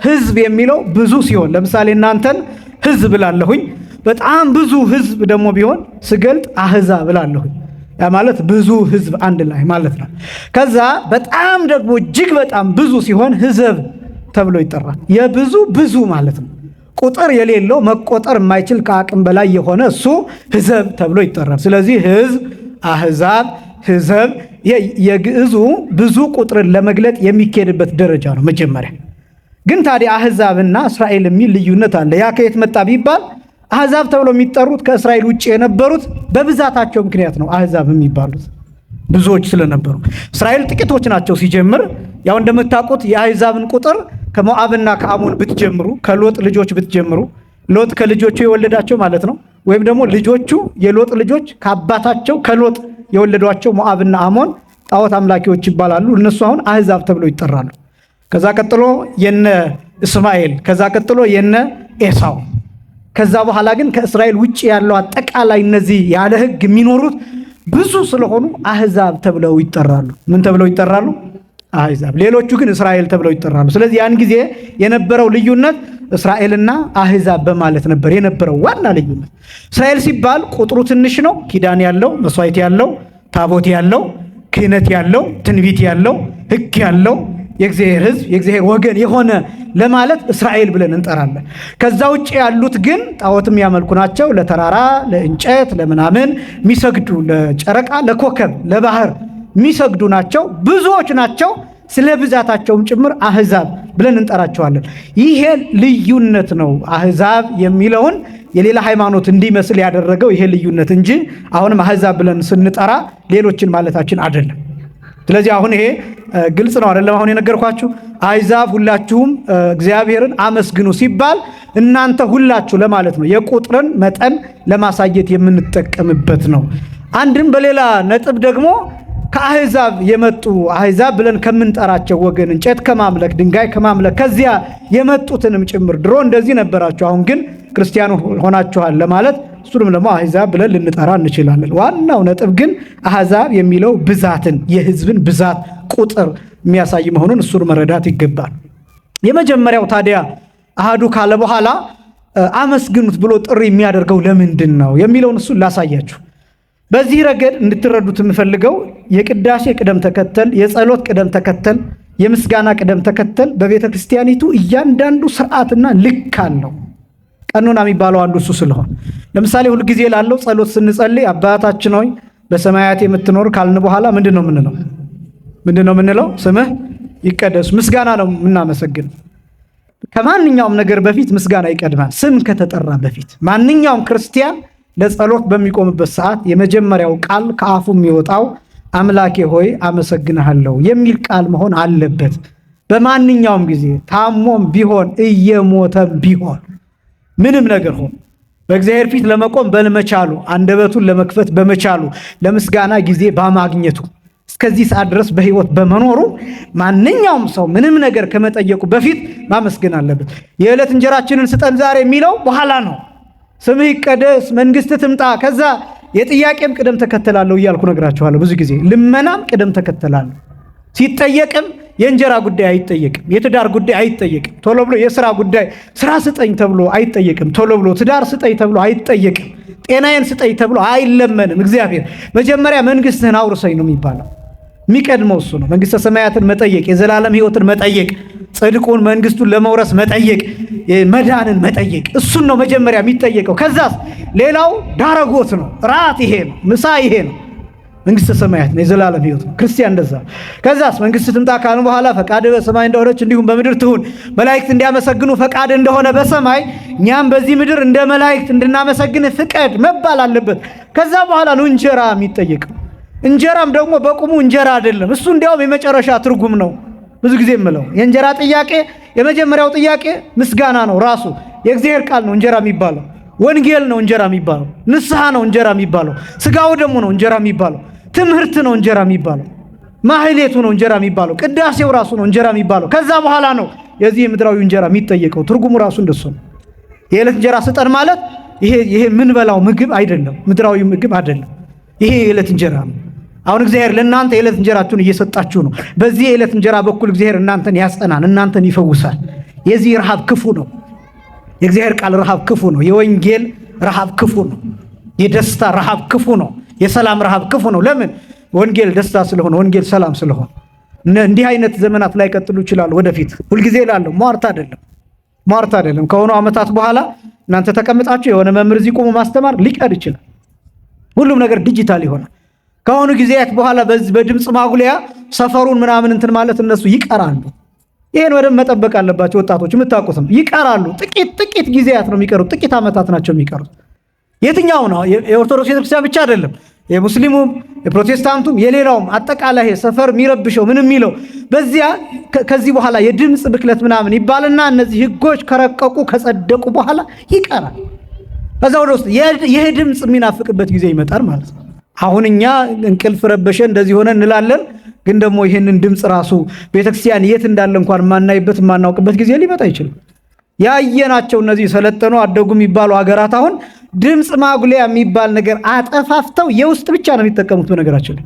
A: ሕዝብ የሚለው ብዙ ሲሆን ለምሳሌ እናንተን ሕዝብ እላለሁኝ። በጣም ብዙ ሕዝብ ደግሞ ቢሆን ስገልጥ አሕዛብ እላለሁኝ። ያ ማለት ብዙ ሕዝብ አንድ ላይ ማለት ነው። ከዛ በጣም ደግሞ እጅግ በጣም ብዙ ሲሆን ሕዝብ ተብሎ ይጠራል። የብዙ ብዙ ማለት ነው። ቁጥር የሌለው መቆጠር የማይችል ከአቅም በላይ የሆነ እሱ ሕዝብ ተብሎ ይጠራል። ስለዚህ ሕዝብ፣ አሕዛብ፣ ሕዝብ የግዕዙ ብዙ ቁጥርን ለመግለጥ የሚኬድበት ደረጃ ነው መጀመሪያ። ግን ታዲያ አሕዛብና እስራኤል የሚል ልዩነት አለ። ያ ከየት መጣ ቢባል አሕዛብ ተብሎ የሚጠሩት ከእስራኤል ውጭ የነበሩት በብዛታቸው ምክንያት ነው አሕዛብ የሚባሉት ብዙዎች ስለነበሩ። እስራኤል ጥቂቶች ናቸው ሲጀምር። ያው እንደምታውቁት የአሕዛብን ቁጥር ከሞዓብና ከአሞን ብትጀምሩ፣ ከሎጥ ልጆች ብትጀምሩ፣ ሎጥ ከልጆቹ የወለዳቸው ማለት ነው። ወይም ደግሞ ልጆቹ የሎጥ ልጆች ከአባታቸው ከሎጥ የወለዷቸው ሞዓብና አሞን ጣዖት አምላኪዎች ይባላሉ። እነሱ አሁን አሕዛብ ተብለው ይጠራሉ። ከዛ ቀጥሎ የነ እስማኤል፣ ከዛ ቀጥሎ የነ ኤሳው፣ ከዛ በኋላ ግን ከእስራኤል ውጭ ያለው አጠቃላይ እነዚህ ያለ ሕግ የሚኖሩት ብዙ ስለሆኑ አሕዛብ ተብለው ይጠራሉ። ምን ተብለው ይጠራሉ? አሕዛብ። ሌሎቹ ግን እስራኤል ተብለው ይጠራሉ። ስለዚህ ያን ጊዜ የነበረው ልዩነት እስራኤልና አሕዛብ በማለት ነበር የነበረው ዋና ልዩነት። እስራኤል ሲባል ቁጥሩ ትንሽ ነው፣ ኪዳን ያለው፣ መስዋዕት ያለው፣ ታቦት ያለው፣ ክህነት ያለው፣ ትንቢት ያለው፣ ሕግ ያለው የእግዚአብሔር ሕዝብ የእግዚአብሔር ወገን የሆነ ለማለት እስራኤል ብለን እንጠራለን። ከዛ ውጭ ያሉት ግን ጣዖት የሚያመልኩ ናቸው። ለተራራ፣ ለእንጨት፣ ለምናምን የሚሰግዱ፣ ለጨረቃ፣ ለኮከብ፣ ለባህር የሚሰግዱ ናቸው። ብዙዎች ናቸው። ስለ ብዛታቸውም ጭምር አሕዛብ ብለን እንጠራቸዋለን። ይሄ ልዩነት ነው አሕዛብ የሚለውን የሌላ ሃይማኖት እንዲመስል ያደረገው ይሄ ልዩነት እንጂ አሁንም አሕዛብ ብለን ስንጠራ ሌሎችን ማለታችን አይደለም። ስለዚህ አሁን ይሄ ግልጽ ነው አይደለም? አሁን የነገርኳችሁ አሕዛብ ሁላችሁም እግዚአብሔርን አመስግኑ ሲባል እናንተ ሁላችሁ ለማለት ነው። የቁጥርን መጠን ለማሳየት የምንጠቀምበት ነው። አንድም በሌላ ነጥብ ደግሞ ከአሕዛብ የመጡ አሕዛብ ብለን ከምንጠራቸው ወገን እንጨት ከማምለክ ድንጋይ ከማምለክ ከዚያ የመጡትንም ጭምር ድሮ እንደዚህ ነበራችሁ፣ አሁን ግን ክርስቲያን ሆናችኋል ለማለት እሱንም ደግሞ አሕዛብ ብለን ልንጠራ እንችላለን። ዋናው ነጥብ ግን አሕዛብ የሚለው ብዛትን የሕዝብን ብዛት ቁጥር የሚያሳይ መሆኑን እሱን መረዳት ይገባል። የመጀመሪያው ታዲያ አሃዱ ካለ በኋላ አመስግኑት ብሎ ጥሪ የሚያደርገው ለምንድን ነው የሚለውን እሱን ላሳያችሁ። በዚህ ረገድ እንድትረዱት የምፈልገው የቅዳሴ ቅደም ተከተል፣ የጸሎት ቅደም ተከተል፣ የምስጋና ቅደም ተከተል በቤተ ክርስቲያኒቱ እያንዳንዱ ስርዓትና ልክ አለው። ቀኖና የሚባለው አንዱ እሱ ስለሆነ ለምሳሌ ሁልጊዜ ላለው ጸሎት ስንጸልይ አባታችን ሆይ በሰማያት የምትኖር ካልን በኋላ ምንድን ነው የምንለው? ስምህ ይቀደስ። ምስጋና ነው የምናመሰግን። ከማንኛውም ነገር በፊት ምስጋና ይቀድማል። ስም ከተጠራ በፊት ማንኛውም ክርስቲያን ለጸሎት በሚቆምበት ሰዓት የመጀመሪያው ቃል ከአፉ የሚወጣው አምላኬ ሆይ አመሰግንሃለሁ የሚል ቃል መሆን አለበት። በማንኛውም ጊዜ ታሞም ቢሆን እየሞተም ቢሆን ምንም ነገር ሆኖ በእግዚአብሔር ፊት ለመቆም በመቻሉ አንደበቱን ለመክፈት በመቻሉ ለምስጋና ጊዜ በማግኘቱ እስከዚህ ሰዓት ድረስ በሕይወት በመኖሩ ማንኛውም ሰው ምንም ነገር ከመጠየቁ በፊት ማመስገን አለበት። የዕለት እንጀራችንን ስጠን ዛሬ የሚለው በኋላ ነው። ስምህ ይቀደስ፣ መንግስት ትምጣ። ከዛ የጥያቄም ቅደም ተከተላለሁ እያልኩ ነግራችኋለሁ። ብዙ ጊዜ ልመናም ቅደም ተከተላለሁ። ሲጠየቅም የእንጀራ ጉዳይ አይጠየቅም፣ የትዳር ጉዳይ አይጠየቅም። ቶሎ ብሎ የሥራ ጉዳይ ስራ ስጠኝ ተብሎ አይጠየቅም። ቶሎ ብሎ ትዳር ስጠኝ ተብሎ አይጠየቅም። ጤናዬን ስጠኝ ተብሎ አይለመንም። እግዚአብሔር መጀመሪያ መንግስትህን አውርሰኝ ነው የሚባለው። የሚቀድመው እሱ ነው። መንግስተ ሰማያትን መጠየቅ፣ የዘላለም ሕይወትን መጠየቅ፣ ጽድቁን መንግስቱን ለመውረስ መጠየቅ፣ መዳንን መጠየቅ፣ እሱን ነው መጀመሪያ የሚጠየቀው። ከዛስ ሌላው ዳረጎት ነው። ራት ይሄ ነው፣ ምሳ ይሄ ነው። መንግስተ ሰማያት ነው፣ የዘላለም ሕይወት ነው። ክርስቲያን እንደዛ። ከዛስ መንግስት ትምጣ ካልን በኋላ ፈቃድ በሰማይ እንደሆነች እንዲሁም በምድር ትሁን፣ መላእክት እንዲያመሰግኑ ፈቃድ እንደሆነ በሰማይ እኛም በዚህ ምድር እንደ መላእክት እንድናመሰግን ፍቀድ መባል አለበት። ከዛ በኋላ ነው እንጀራ የሚጠየቀው። እንጀራም ደግሞ በቁሙ እንጀራ አይደለም። እሱ እንዲያውም የመጨረሻ ትርጉም ነው። ብዙ ጊዜ የምለው የእንጀራ ጥያቄ የመጀመሪያው ጥያቄ ምስጋና ነው። ራሱ የእግዚአብሔር ቃል ነው እንጀራ የሚባለው። ወንጌል ነው እንጀራ የሚባለው። ንስሐ ነው እንጀራ የሚባለው። ስጋው ደግሞ ነው እንጀራ የሚባለው። ትምህርት ነው እንጀራ የሚባለው። ማህሌቱ ነው እንጀራ የሚባለው። ቅዳሴው ራሱ ነው እንጀራ የሚባለው። ከዛ በኋላ ነው የዚህ ምድራዊ እንጀራ የሚጠየቀው። ትርጉሙ ራሱ እንደሱ ነው። የዕለት እንጀራ ስጠን ማለት ይሄ የምንበላው ምግብ አይደለም፣ ምድራዊ ምግብ አይደለም። ይሄ የዕለት እንጀራ ነው። አሁን እግዚአብሔር ለእናንተ የዕለት እንጀራችሁን እየሰጣችሁ ነው። በዚህ የዕለት እንጀራ በኩል እግዚአብሔር እናንተን ያጸናል፣ እናንተን ይፈውሳል። የዚህ ረሃብ ክፉ ነው። የእግዚአብሔር ቃል ረሃብ ክፉ ነው። የወንጌል ረሃብ ክፉ ነው። የደስታ ረሃብ ክፉ ነው። የሰላም ረሃብ ክፉ ነው። ለምን? ወንጌል ደስታ ስለሆነ፣ ወንጌል ሰላም ስለሆነ። እንዲህ አይነት ዘመናት ላይ ቀጥሉ ይችላል ወደፊት። ሁልጊዜ እላለሁ ሟርት አይደለም። ከሆኑ ዓመታት በኋላ እናንተ ተቀምጣችሁ የሆነ መምህር እዚህ ቆሞ ማስተማር ሊቀር ይችላል። ሁሉም ነገር ዲጂታል ይሆናል። ከሆኑ ጊዜያት በኋላ በድምፅ ማጉሊያ ሰፈሩን ምናምን እንትን ማለት እነሱ ይቀራሉ። ይሄን ወደ መጠበቅ አለባቸው ወጣቶች፣ የምታውቁት ነው። ይቀራሉ። ጥቂት ጊዜያት ነው የሚቀሩት፣ ጥቂት ዓመታት ናቸው የሚቀሩት። የትኛው ነው? የኦርቶዶክስ ቤተክርስቲያን ብቻ አይደለም፣ የሙስሊሙም የፕሮቴስታንቱም የሌላውም አጠቃላይ ሰፈር የሚረብሸው ምን የሚለው በዚያ ከዚህ በኋላ የድምፅ ብክለት ምናምን ይባልና እነዚህ ህጎች ከረቀቁ ከጸደቁ በኋላ ይቀራል። ከዛ ወደ ውስጥ ይሄ ድምፅ የሚናፍቅበት ጊዜ ይመጣል ማለት ነው። አሁን እኛ እንቅልፍ ረበሸ እንደዚህ ሆነ እንላለን፣ ግን ደግሞ ይህንን ድምፅ ራሱ ቤተክርስቲያን የት እንዳለ እንኳን የማናይበት የማናውቅበት ጊዜ ሊመጣ ይችላል። ያየናቸው እነዚህ ሰለጠኑ አደጉ የሚባሉ ሀገራት አሁን ድምፅ ማጉሊያ የሚባል ነገር አጠፋፍተው የውስጥ ብቻ ነው የሚጠቀሙት። በነገራችን ላይ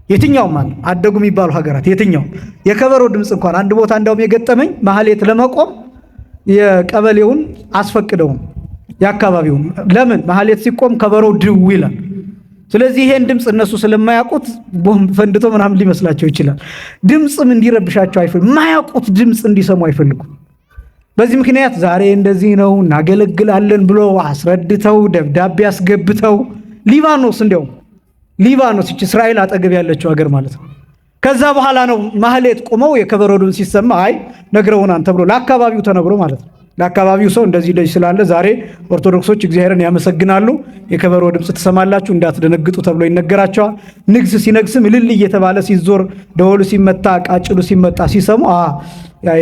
A: የትኛውም አለ አደጉ የሚባሉ ሀገራት የትኛው የከበሮ ድምፅ እንኳን አንድ ቦታ እንዳውም የገጠመኝ ማህሌት ለመቆም የቀበሌውን አስፈቅደውም የአካባቢውን ለምን ማህሌት ሲቆም ከበሮ ድው ይላል። ስለዚህ ይሄን ድምፅ እነሱ ስለማያውቁት ቦምብ ፈንድቶ ምናምን ሊመስላቸው ይችላል። ድምፅም እንዲረብሻቸው አይፈልጉም። የማያውቁት ድምፅ እንዲሰሙ አይፈልጉም። በዚህ ምክንያት ዛሬ እንደዚህ ነው እናገለግላለን ብሎ አስረድተው ደብዳቤ አስገብተው ሊባኖስ እስራኤል አጠገብ ያለችው ሀገር ማለት ነው። ከዛ በኋላ ነው ማህሌት ቆመው የከበሮ ድምፅ ሲሰማ አይ ነግረውናን ተብሎ ለአካባቢው ተነግሮ ማለት ነው። ለአካባቢው ሰው እንደዚህ ደጅ ስላለ ዛሬ ኦርቶዶክሶች እግዚአብሔርን ያመሰግናሉ፣ የከበሮ ድምፅ ትሰማላችሁ እንዳትደነግጡ ተብሎ ይነገራቸዋል። ንግስ ሲነግስም እልል እየተባለ ሲዞር ደወሉ ሲመታ ቃጭሉ ሲመጣ ሲሰሙ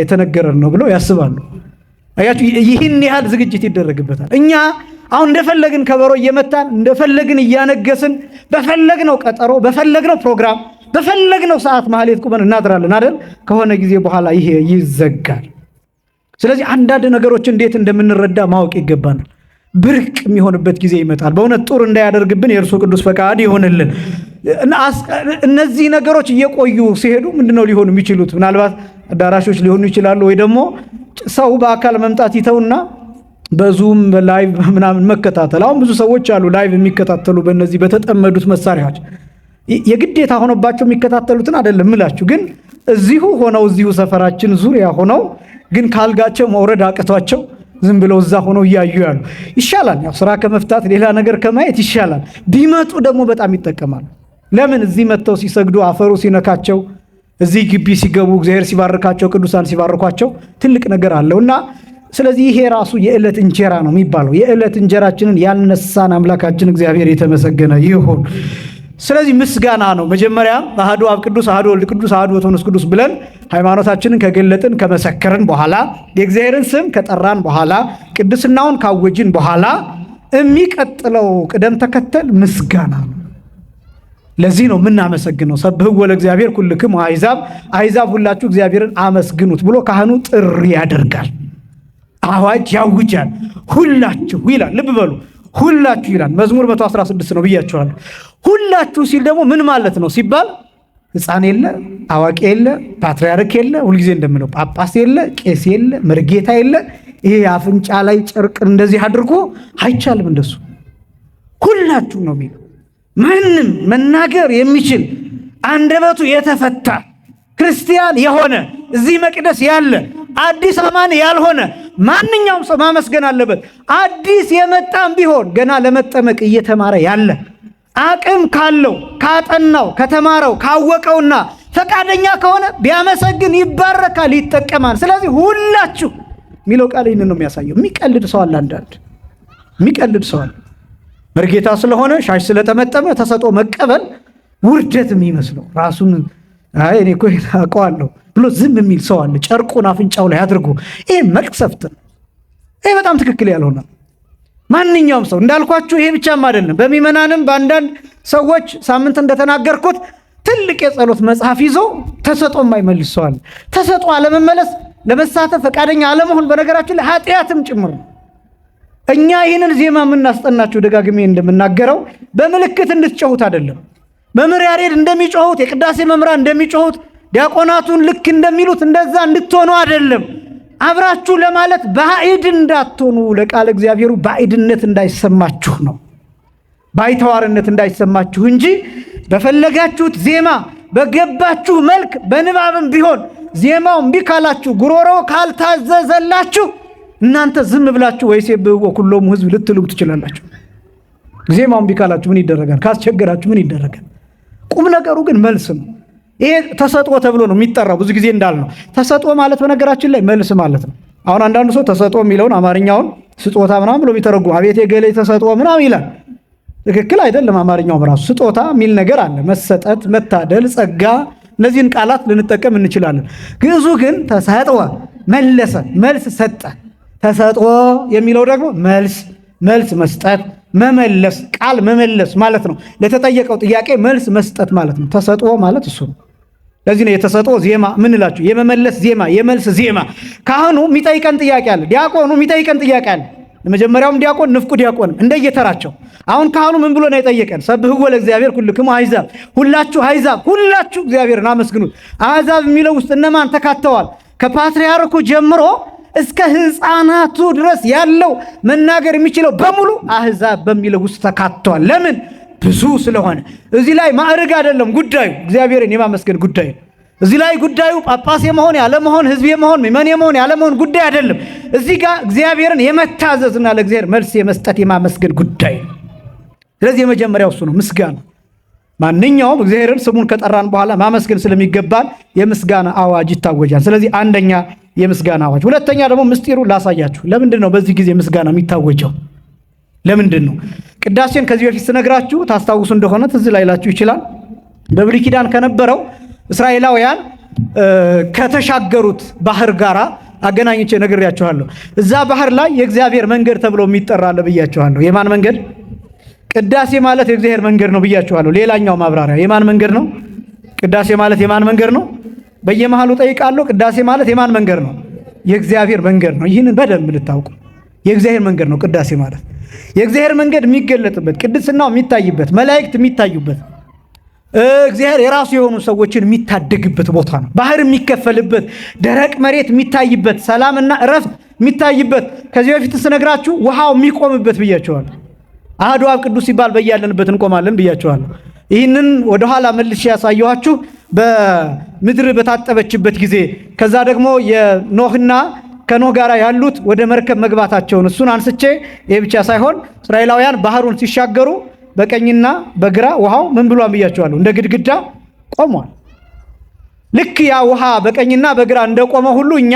A: የተነገረን ነው ብለው ያስባሉ። አያችሁ፣ ይህን ያህል ዝግጅት ይደረግበታል። እኛ አሁን እንደፈለግን ከበሮ እየመታን እንደፈለግን እያነገስን በፈለግነው ቀጠሮ በፈለግነው ፕሮግራም በፈለግነው ሰዓት ማህሌት ቁመን እናድራለን አይደል? ከሆነ ጊዜ በኋላ ይሄ ይዘጋል። ስለዚህ አንዳንድ ነገሮች እንዴት እንደምንረዳ ማወቅ ይገባናል። ብርቅ የሚሆንበት ጊዜ ይመጣል። በእውነት ጡር እንዳያደርግብን የእርሱ ቅዱስ ፈቃድ ይሆንልን። እነዚህ ነገሮች እየቆዩ ሲሄዱ ምንድነው ሊሆኑ የሚችሉት? ምናልባት አዳራሾች ሊሆኑ ይችላሉ፣ ወይ ደግሞ ሰው በአካል መምጣት ይተውና በዙም በላይቭ ምናምን መከታተል። አሁን ብዙ ሰዎች አሉ ላይቭ የሚከታተሉ በእነዚህ በተጠመዱት መሳሪያዎች። የግዴታ ሆኖባቸው የሚከታተሉትን አይደለም ምላችሁ፣ ግን እዚሁ ሆነው እዚሁ ሰፈራችን ዙሪያ ሆነው ግን ካልጋቸው መውረድ አቅቷቸው ዝም ብለው እዛ ሆነው እያዩ ያሉ ይሻላል። ያው ስራ ከመፍታት ሌላ ነገር ከማየት ይሻላል። ቢመጡ ደግሞ በጣም ይጠቀማሉ። ለምን? እዚህ መጥተው ሲሰግዱ አፈሩ ሲነካቸው፣ እዚህ ግቢ ሲገቡ እግዚአብሔር ሲባርካቸው፣ ቅዱሳን ሲባርኳቸው ትልቅ ነገር አለውና ስለዚህ ይሄ ራሱ የዕለት እንጀራ ነው የሚባለው። የዕለት እንጀራችንን ያልነሳን አምላካችን እግዚአብሔር የተመሰገነ ይሁን። ስለዚህ ምስጋና ነው። መጀመሪያ አሐዱ አብ ቅዱስ፣ አሐዱ ወልድ ቅዱስ፣ አሐዱ ወመንፈስ ቅዱስ ብለን ሃይማኖታችንን ከገለጥን ከመሰከርን በኋላ የእግዚአብሔርን ስም ከጠራን በኋላ ቅድስናውን ካወጅን በኋላ የሚቀጥለው ቅደም ተከተል ምስጋና ነው። ለዚህ ነው የምናመሰግነው። ሰብሕዎ ለእግዚአብሔር ኩልክሙ አሕዛብ ሁላችሁ እግዚአብሔርን አመስግኑት ብሎ ካህኑ ጥሪ ያደርጋል። አዋጅ ያውጃል። ሁላችሁ ይላል። ልብ በሉ፣ ሁላችሁ ይላል። መዝሙር 116 ነው ብያችኋለሁ። ሁላችሁ ሲል ደግሞ ምን ማለት ነው ሲባል ሕፃን የለ፣ አዋቂ የለ፣ ፓትርያርክ የለ፣ ሁልጊዜ እንደምለው ጳጳስ የለ፣ ቄስ የለ፣ መርጌታ የለ። ይሄ አፍንጫ ላይ ጨርቅ እንደዚህ አድርጎ አይቻልም። እንደሱ ሁላችሁ ነው የሚለው። ማንም መናገር የሚችል አንደበቱ የተፈታ ክርስቲያን የሆነ እዚህ መቅደስ ያለ አዲስ አማን ያልሆነ ማንኛውም ሰው ማመስገን አለበት። አዲስ የመጣም ቢሆን ገና ለመጠመቅ እየተማረ ያለ አቅም ካለው ካጠናው ከተማረው ካወቀውና ፈቃደኛ ከሆነ ቢያመሰግን ይባረካል፣ ይጠቀማል። ስለዚህ ሁላችሁ የሚለው ቃል ይህንን ነው የሚያሳየው። የሚቀልድ ሰው አለ፣ አንዳንድ የሚቀልድ ሰው አለ። መርጌታ ስለሆነ ሻሽ ስለጠመጠመ ተሰጦ መቀበል ውርደት የሚመስለው ራሱን አይ እኔ እኮ አውቀዋለሁ ብሎ ዝም የሚል ሰው አለ። ጨርቁን አፍንጫው ላይ አድርጎ ይሄ መቅሰፍት ነው። ይሄ በጣም ትክክል ያልሆነ ማንኛውም ሰው እንዳልኳችሁ ይሄ ብቻም አይደለም። በሚመናንም በአንዳንድ ሰዎች ሳምንት እንደተናገርኩት ትልቅ የጸሎት መጽሐፍ ይዞ ተሰጦ የማይመልስ ሰው አለ። ተሰጦ አለመመለስ ለመሳተፍ ፈቃደኛ አለመሆን በነገራችን ላይ ኃጢአትም ጭምር ነው። እኛ ይህንን ዜማ የምናስጠናችሁ ደጋግሜ እንደምናገረው በምልክት እንድትጮሁት አይደለም። መምህር ያሬድ እንደሚጮሁት የቅዳሴ መምህራን እንደሚጮሁት ዲያቆናቱን ልክ እንደሚሉት እንደዛ እንድትሆኑ አይደለም። አብራችሁ ለማለት ባዕድ እንዳትሆኑ፣ ለቃለ እግዚአብሔሩ ባዕድነት እንዳይሰማችሁ ነው። ባይተዋርነት እንዳይሰማችሁ እንጂ በፈለጋችሁት ዜማ በገባችሁ መልክ በንባብም ቢሆን ዜማው እምቢ ካላችሁ ጉሮሮ ካልታዘዘላችሁ እናንተ ዝም ብላችሁ ወይሴብሕዎ ኩሎሙ ሕዝብ ልትሉም ትችላላችሁ። ዜማው እምቢ ካላችሁ ምን ይደረጋል? ካስቸገራችሁ ምን ይደረጋል? ቁም ነገሩ ግን መልስ ነው። ይሄ ተሰጥኦ ተብሎ ነው የሚጠራው። ብዙ ጊዜ እንዳልነው ተሰጥኦ ማለት በነገራችን ላይ መልስ ማለት ነው። አሁን አንዳንዱ ሰው ተሰጥኦ የሚለውን አማርኛውን ስጦታ ምናምን ብሎ ቢተረጉም አቤት የገሌ ተሰጥኦ ምናምን ይላል። ትክክል አይደለም። አማርኛውም ራሱ ስጦታ የሚል ነገር አለ። መሰጠት፣ መታደል፣ ጸጋ፣ እነዚህን ቃላት ልንጠቀም እንችላለን። ግዕዙ ግን ተሰጥኦ መለሰ፣ መልስ ሰጠ። ተሰጥኦ የሚለው ደግሞ መልስ መስጠት፣ መመለስ፣ ቃል መመለስ ማለት ነው። ለተጠየቀው ጥያቄ መልስ መስጠት ማለት ነው። ተሰጥኦ ማለት እሱ ነው። ለዚህ ነው የተሰጥኦ ዜማ ምንላችሁ፣ የመመለስ ዜማ፣ የመልስ ዜማ። ካህኑ የሚጠይቀን ጥያቄ አለ፣ ዲያቆኑ የሚጠይቀን ጥያቄ አለ። ለመጀመሪያውም ዲያቆን ንፍቁ ዲያቆንም እንደየተራቸው። አሁን ካህኑ ምን ብሎ ነው የጠየቀን? ሰብሕዎ ለእግዚአብሔር ኩልክሙ አሕዛብ፣ ሁላችሁ አሕዛብ ሁላችሁ እግዚአብሔርን አመስግኑት። አሕዛብ የሚለው ውስጥ እነማን ተካተዋል? ከፓትርያርኩ ጀምሮ እስከ ሕፃናቱ ድረስ ያለው መናገር የሚችለው በሙሉ አሕዛብ በሚለው ውስጥ ተካተዋል። ለምን? ብዙ ስለሆነ። እዚህ ላይ ማዕረግ አይደለም ጉዳዩ፣ እግዚአብሔርን የማመስገን ጉዳይ ነው። እዚህ ላይ ጉዳዩ ጳጳስ የመሆን ያለመሆን፣ ሕዝብ የመሆን ምእመን የመሆን ያለመሆን ጉዳይ አይደለም። እዚህ ጋር እግዚአብሔርን የመታዘዝና ለእግዚአብሔር መልስ የመስጠት የማመስገን ጉዳይ ነው። ስለዚህ የመጀመሪያው እሱ ነው፣ ምስጋና። ማንኛውም እግዚአብሔርን ስሙን ከጠራን በኋላ ማመስገን ስለሚገባን የምስጋና አዋጅ ይታወጃል። ስለዚህ አንደኛ የምስጋና አዋጅ። ሁለተኛ ደግሞ ምስጢሩን ላሳያችሁ። ለምንድን ነው በዚህ ጊዜ ምስጋና የሚታወጀው? ለምንድን ነው? ቅዳሴን ከዚህ በፊት ስነግራችሁ ታስታውሱ እንደሆነ ትዝ ላይላችሁ ይችላል። በብሉይ ኪዳን ከነበረው እስራኤላውያን ከተሻገሩት ባህር ጋራ አገናኝቼ ነግሬያችኋለሁ። እዛ ባህር ላይ የእግዚአብሔር መንገድ ተብሎ የሚጠራ አለ ብያችኋለሁ። የማን መንገድ? ቅዳሴ ማለት የእግዚአብሔር መንገድ ነው ብያችኋለሁ። ሌላኛው ማብራሪያ የማን መንገድ ነው? ቅዳሴ ማለት የማን መንገድ ነው? በየመሃሉ ጠይቃለሁ። ቅዳሴ ማለት የማን መንገድ ነው? የእግዚአብሔር መንገድ ነው። ይህንን በደንብ ልታውቁ። የእግዚአብሔር መንገድ ነው ቅዳሴ ማለት። የእግዚአብሔር መንገድ የሚገለጥበት፣ ቅድስናው የሚታይበት፣ መላእክት የሚታዩበት፣ እግዚአብሔር የራሱ የሆኑ ሰዎችን የሚታደግበት ቦታ ነው። ባህር የሚከፈልበት፣ ደረቅ መሬት የሚታይበት፣ ሰላምና እረፍት የሚታይበት፣ ከዚህ በፊት ስነግራችሁ ውሃው የሚቆምበት ብያችኋለሁ። አሐዱ አብ ቅዱስ ሲባል በያለንበት እንቆማለን ብያችኋለሁ። ይህንን ወደኋላ መልሼ ያሳየኋችሁ በምድር በታጠበችበት ጊዜ፣ ከዛ ደግሞ የኖህና ከኖህ ጋር ያሉት ወደ መርከብ መግባታቸውን እሱን አንስቼ፣ ይሄ ብቻ ሳይሆን እስራኤላውያን ባህሩን ሲሻገሩ በቀኝና በግራ ውሃው ምን ብሏን ብያችኋለሁ፣ እንደ ግድግዳ ቆሟል። ልክ ያ ውሃ በቀኝና በግራ እንደቆመ ሁሉ እኛ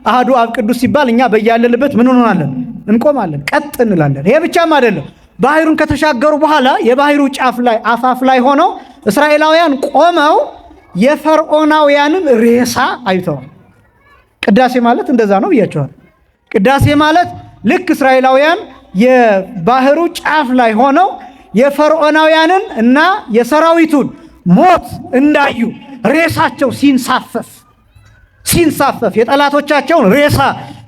A: አሐዱ አብ ቅዱስ ሲባል እኛ በያለንበት ምን እንሆናለን? እንቆማለን፣ ቀጥ እንላለን። ይሄ ብቻም አይደለም። ባህሩን ከተሻገሩ በኋላ የባህሩ ጫፍ ላይ አፋፍ ላይ ሆነው እስራኤላውያን ቆመው የፈርዖናውያንን ሬሳ አይተዋል። ቅዳሴ ማለት እንደዛ ነው ብያችኋል። ቅዳሴ ማለት ልክ እስራኤላውያን የባህሩ ጫፍ ላይ ሆነው የፈርዖናውያንን እና የሰራዊቱን ሞት እንዳዩ ሬሳቸው ሲንሳፈፍ የጠላቶቻቸውን ሬሳ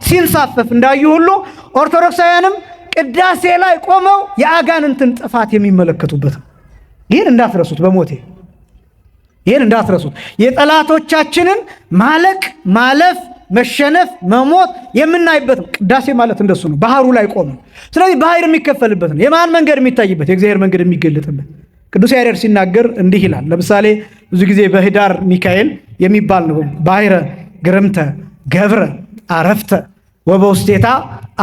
A: ሲንሳፈፍ እንዳዩ ሁሉ ኦርቶዶክሳውያንም ቅዳሴ ላይ ቆመው የአጋንንትን ጥፋት የሚመለከቱበት ነው። ይህን እንዳትረሱት፣ በሞቴ ይህን እንዳትረሱት። የጠላቶቻችንን ማለቅ፣ ማለፍ፣ መሸነፍ፣ መሞት የምናይበት ነው። ቅዳሴ ማለት እንደሱ ነው። ባህሩ ላይ ቆመ። ስለዚህ ባህር የሚከፈልበት ነው። የማን መንገድ የሚታይበት? የእግዚአብሔር መንገድ የሚገለጥበት። ቅዱስ ያሬድ ሲናገር እንዲህ ይላል። ለምሳሌ ብዙ ጊዜ በኅዳር ሚካኤል የሚባል ነው። ባሕረ ግርምተ ገብረ አረፍተ ወበውስቴታ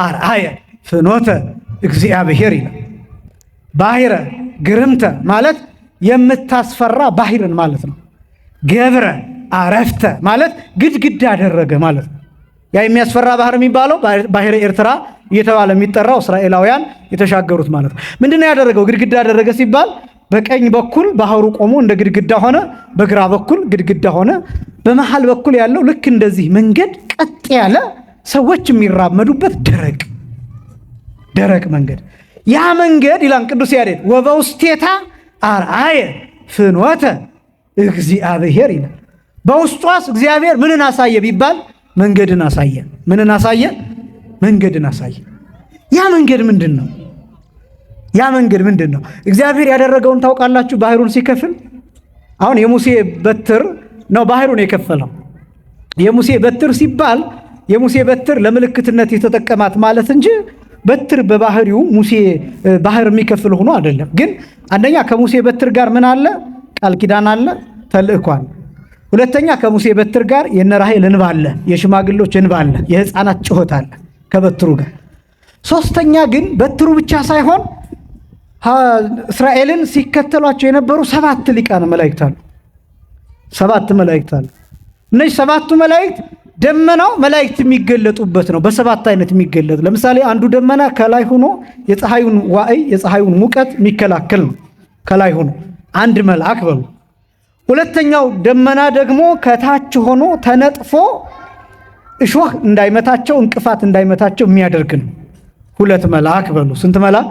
A: አርአየ ፍኖተ እግዚአብሔር ይላል። ባሕረ ግርምተ ማለት የምታስፈራ ባህርን ማለት ነው። ገብረ አረፍተ ማለት ግድግዳ አደረገ ማለት ነው። ያ የሚያስፈራ ባህር የሚባለው ባሕረ ኤርትራ እየተባለ የሚጠራው እስራኤላውያን የተሻገሩት ማለት ነው። ምንድነው ያደረገው? ግድግዳ አደረገ ሲባል በቀኝ በኩል ባህሩ ቆሞ እንደ ግድግዳ ሆነ፣ በግራ በኩል ግድግዳ ሆነ። በመሃል በኩል ያለው ልክ እንደዚህ መንገድ ቀጥ ያለ ሰዎች የሚራመዱበት ደረቅ መንገድ። ያ መንገድ ይላል ቅዱስ ያሬድ ወበውስቴታ አርአየ ፍኖተ እግዚአብሔር ይላል። በውስጧስ እግዚአብሔር ምንን አሳየ ቢባል መንገድን አሳየ። ምንን አሳየ? መንገድን አሳየ። ያ መንገድ ምንድን ነው? ያ መንገድ ምንድን ነው? እግዚአብሔር ያደረገውን ታውቃላችሁ? ባህሩን ሲከፍል አሁን የሙሴ በትር ነው ባህሩን የከፈለው። የሙሴ በትር ሲባል የሙሴ በትር ለምልክትነት የተጠቀማት ማለት እንጂ በትር በባህሪው ሙሴ ባህር የሚከፍል ሆኖ አይደለም። ግን አንደኛ ከሙሴ በትር ጋር ምን አለ? ቃል ኪዳን አለ፣ ተልእኮ አለ። ሁለተኛ ከሙሴ በትር ጋር የነ ራሔል እንባ አለ፣ የሽማግሎች እንባ አለ፣ የሕፃናት ጩኸት አለ ከበትሩ ጋር። ሶስተኛ ግን በትሩ ብቻ ሳይሆን እስራኤልን ሲከተሏቸው የነበሩ 7 ሊቃነ መላእክት አሉ። 7 መላእክት አሉ። እነዚህ 7ቱ መላእክት ደመናው መላእክት የሚገለጡበት ነው። በ7 አይነት የሚገለጥ ለምሳሌ አንዱ ደመና ከላይ ሆኖ የፀሐዩን ዋዕይ የፀሐዩን ሙቀት የሚከላከል ነው። ከላይ ሆኖ አንድ መልአክ በሉ። ሁለተኛው ደመና ደግሞ ከታች ሆኖ ተነጥፎ እሾህ እንዳይመታቸው እንቅፋት እንዳይመታቸው የሚያደርግ ነው። 2 መልአክ በሉ። ስንት መልአክ?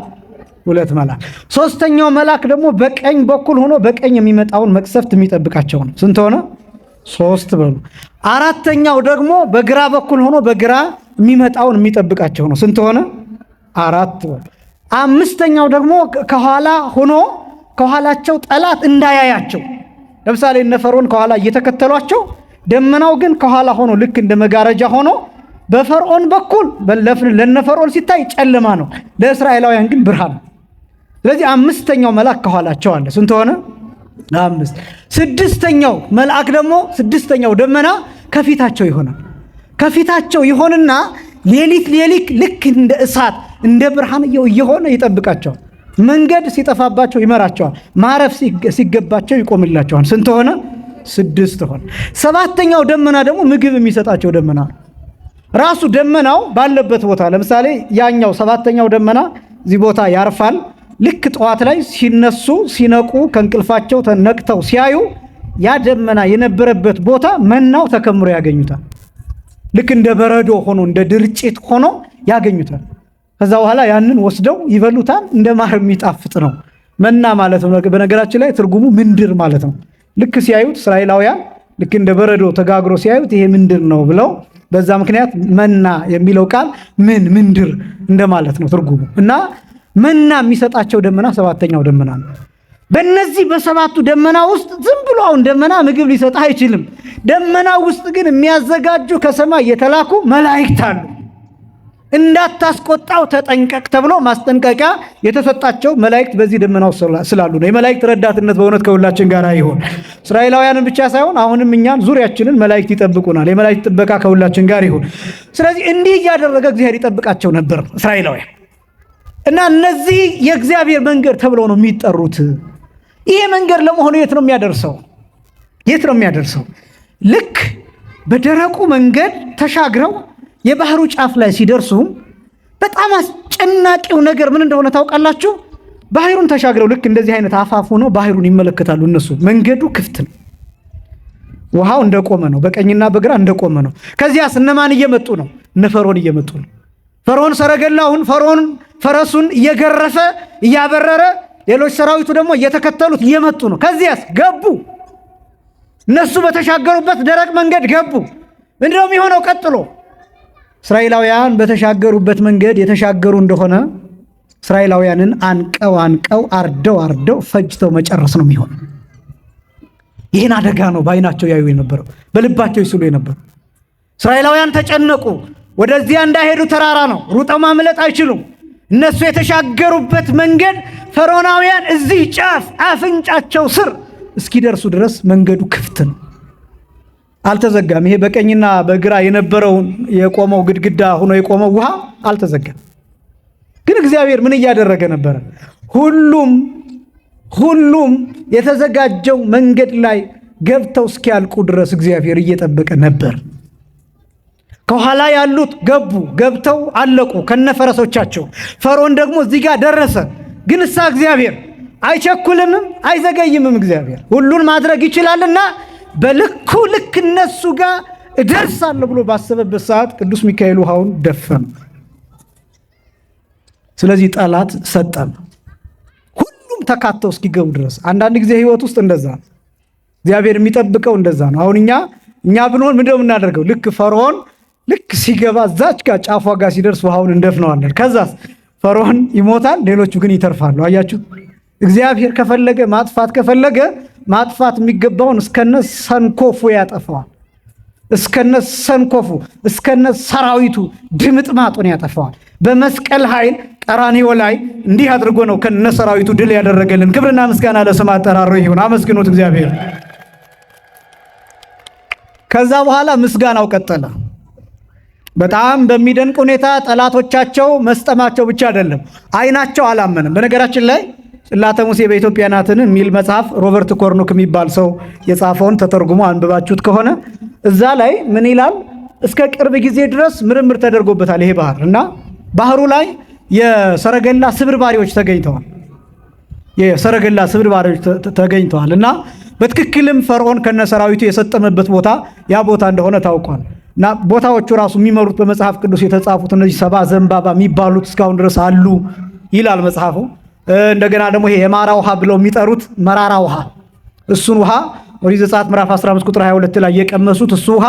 A: 2 መልአክ። ሶስተኛው መልአክ ደግሞ በቀኝ በኩል ሆኖ በቀኝ የሚመጣውን መቅሰፍት የሚጠብቃቸው ነው። ስንት ሆነ? 3 በሉ። አራተኛው ደግሞ በግራ በኩል ሆኖ በግራ የሚመጣውን የሚጠብቃቸው ነው። ስንት ሆነ? 4 በሉ። አምስተኛው ደግሞ ከኋላ ሆኖ ከኋላቸው ጠላት እንዳያያቸው። ለምሳሌ እነ ፈርዖን ከኋላ እየተከተሏቸው ደመናው ግን ከኋላ ሆኖ ልክ እንደ መጋረጃ ሆኖ በፈርዖን በኩል ለነ ፈርዖን ሲታይ ጨለማ ነው፣ ለእስራኤላውያን ግን ብርሃን ነው። ስለዚህ አምስተኛው መልአክ ከኋላቸው አለ። ስንት ሆነ? 5። ስድስተኛው መልአክ ደግሞ ስድስተኛው ደመና ከፊታቸው ይሆናል። ከፊታቸው ይሆንና ሌሊት ልክ እንደ እሳት እንደ ብርሃን እየሆነ ይጠብቃቸዋል። መንገድ ሲጠፋባቸው ይመራቸዋል። ማረፍ ሲገባቸው ይቆምላቸዋል። ስንት ሆነ? 6 ሆነ። 7ኛው ደመና ደግሞ ምግብ የሚሰጣቸው ደመና ነው። ራሱ ደመናው ባለበት ቦታ ለምሳሌ ያኛው 7ኛው ደመና እዚህ ቦታ ያርፋል። ልክ ጠዋት ላይ ሲነሱ ሲነቁ ከእንቅልፋቸው ተነቅተው ሲያዩ ያ ደመና የነበረበት ቦታ መናው ተከምሮ ያገኙታል። ልክ እንደ በረዶ ሆኖ እንደ ድርጭት ሆኖ ያገኙታል። ከዛ በኋላ ያንን ወስደው ይበሉታል። እንደ ማር የሚጣፍጥ ነው መና ማለት ነው። በነገራችን ላይ ትርጉሙ ምንድር ማለት ነው። ልክ ሲያዩት እስራኤላውያን ልክ እንደ በረዶ ተጋግሮ ሲያዩት ይሄ ምንድር ነው ብለው በዛ ምክንያት መና የሚለው ቃል ምንድር እንደማለት ነው ትርጉሙ። እና መና የሚሰጣቸው ደመና 7ኛው ደመና ነው። በእነዚህ በ7ቱ ደመና ውስጥ ዝም ብሎ አሁን ደመና ምግብ ሊሰጥ አይችልም። ደመና ውስጥ ግን የሚያዘጋጁ ከሰማይ የተላኩ መላእክት አሉ። እንዳታስቆጣው ተጠንቀቅ ተብሎ ማስጠንቀቂያ የተሰጣቸው መላእክት በዚህ ደመናው ስላሉ ነው። የመላእክት ረዳትነት በእውነት ከሁላችን ጋር ይሁን። እስራኤላውያንን ብቻ ሳይሆን አሁንም እኛን ዙሪያችንን መላእክት ይጠብቁናል። የመላእክት ጥበቃ ከሁላችን ጋር ይሁን። ስለዚህ እንዲህ እያደረገ እግዚአብሔር ይጠብቃቸው ነበር እስራኤላውያን እና እነዚህ የእግዚአብሔር መንገድ ተብለው ነው የሚጠሩት። ይሄ መንገድ ለመሆኑ የት ነው የሚያደርሰው? የት ነው የሚያደርሰው? ልክ በደረቁ መንገድ ተሻግረው የባህሩ ጫፍ ላይ ሲደርሱ በጣም አስጨናቂው ነገር ምን እንደሆነ ታውቃላችሁ? ባህሩን ተሻግረው ልክ እንደዚህ አይነት አፋፍ ሆነው ባህሩን ይመለከታሉ። እነሱ መንገዱ ክፍት ነው። ውሃው እንደቆመ ነው። በቀኝና በግራ እንደቆመ ነው። ከዚያስ እነማን እየመጡ ነው? እነ ፈርዖን እየመጡ ነው። ፈርዖን ሰረገላውን ፈርዖን ፈረሱን እየገረፈ እያበረረ፣ ሌሎች ሰራዊቱ ደግሞ እየተከተሉት እየመጡ ነው። ከዚያስ ገቡ። እነሱ በተሻገሩበት ደረቅ መንገድ ገቡ። ምንድነው የሚሆነው ቀጥሎ? እስራኤላውያን በተሻገሩበት መንገድ የተሻገሩ እንደሆነ እስራኤላውያንን አንቀው አርደው ፈጅተው መጨረስ ነው የሚሆነው። ይህን አደጋ ነው በዓይናቸው ያዩ የነበረው፣ በልባቸው ይስሉ የነበረው። እስራኤላውያን ተጨነቁ። ወደዚያ እንዳይሄዱ ተራራ ነው፣ ሩጠው ማምለጥ አይችሉም። እነሱ የተሻገሩበት መንገድ ፈርዖናውያን እዚህ ጫፍ አፍንጫቸው ስር እስኪደርሱ ድረስ መንገዱ ክፍት ነው፣ አልተዘጋም። ይሄ በቀኝና በግራ የነበረውን የቆመው ግድግዳ ሆኖ የቆመው ውሃ አልተዘጋም። ግን እግዚአብሔር ምን እያደረገ ነበረ? ሁሉም የተዘጋጀው መንገድ ላይ ገብተው እስኪያልቁ ድረስ እግዚአብሔር እየጠበቀ ነበር። ከኋላ ያሉት ገብተው አለቁ ከነፈረሶቻቸው። ፈርዖን ደግሞ እዚህ ጋር ደረሰ። ግን እግዚአብሔር አይቸኩልምም አይዘገይምም። እግዚአብሔር ሁሉን ማድረግ ይችላልና በልኩ ልክ እነሱ ጋር እደርሳለሁ ብሎ ባሰበበት ሰዓት ቅዱስ ሚካኤል ውሃውን ደፈነ። ስለዚህ ጠላት ሰጠም። ሁሉም ተካተው እስኪገቡ ድረስ። አንዳንድ ጊዜ ህይወት ውስጥ እንደዛ ነው። እግዚአብሔር የሚጠብቀው እንደዛ ነው። አሁን እኛ ብንሆን ምንድነው የምናደርገው? ልክ ፈርዖን ልክ ሲገባ እዛች ጋር ጫፏ ጋር ሲደርስ ውሃውን እንደፍነዋለን። ከዛስ ፈርዖን ይሞታል፣ ሌሎቹ ግን ይተርፋሉ። አያችሁ፣ እግዚአብሔር ከፈለገ ማጥፋት ከፈለገ ማጥፋት የሚገባውን እስከነ ሰንኮፉ ያጠፋዋል። እስከነ ሰንኮፉ እስከነ ሰራዊቱ ድምጥማጡን ያጠፋዋል። በመስቀል ኃይል ቀራንዮ ላይ እንዲህ አድርጎ ነው ከነ ሰራዊቱ ድል ያደረገልን። ክብርና ምስጋና ለስም አጠራሩ ይሁን። አመስግኑት እግዚአብሔር። ከዛ በኋላ ምስጋናው ቀጠለ። በጣም በሚደንቅ ሁኔታ ጠላቶቻቸው መስጠማቸው ብቻ አይደለም፣ አይናቸው አላመንም። በነገራችን ላይ ጽላተ ሙሴ በኢትዮጵያ ናትን የሚል መጽሐፍ ሮበርት ኮርኖክ የሚባል ሰው የጻፈውን ተተርጉሞ አንብባችሁት ከሆነ እዛ ላይ ምን ይላል? እስከ ቅርብ ጊዜ ድረስ ምርምር ተደርጎበታል ይሄ ባህር እና ባህሩ ላይ የሰረገላ ስብርባሪዎች ተገኝተዋል። የሰረገላ ስብርባሪዎች ተገኝተዋል እና በትክክልም ፈርዖን ከነሰራዊቱ የሰጠመበት ቦታ ያ ቦታ እንደሆነ ታውቋል። እና ቦታዎቹ ራሱ የሚመሩት በመጽሐፍ ቅዱስ የተጻፉት እነዚህ 70 ዘንባባ የሚባሉት እስካሁን ድረስ አሉ ይላል መጽሐፉ። እንደገና ደግሞ ይሄ የማራ ውሃ ብለው የሚጠሩት መራራ ውሃ፣ እሱን ውሃ ኦሪት ዘጸአት ምዕራፍ 15 ቁጥር 22 ላይ የቀመሱት እሱ ውሃ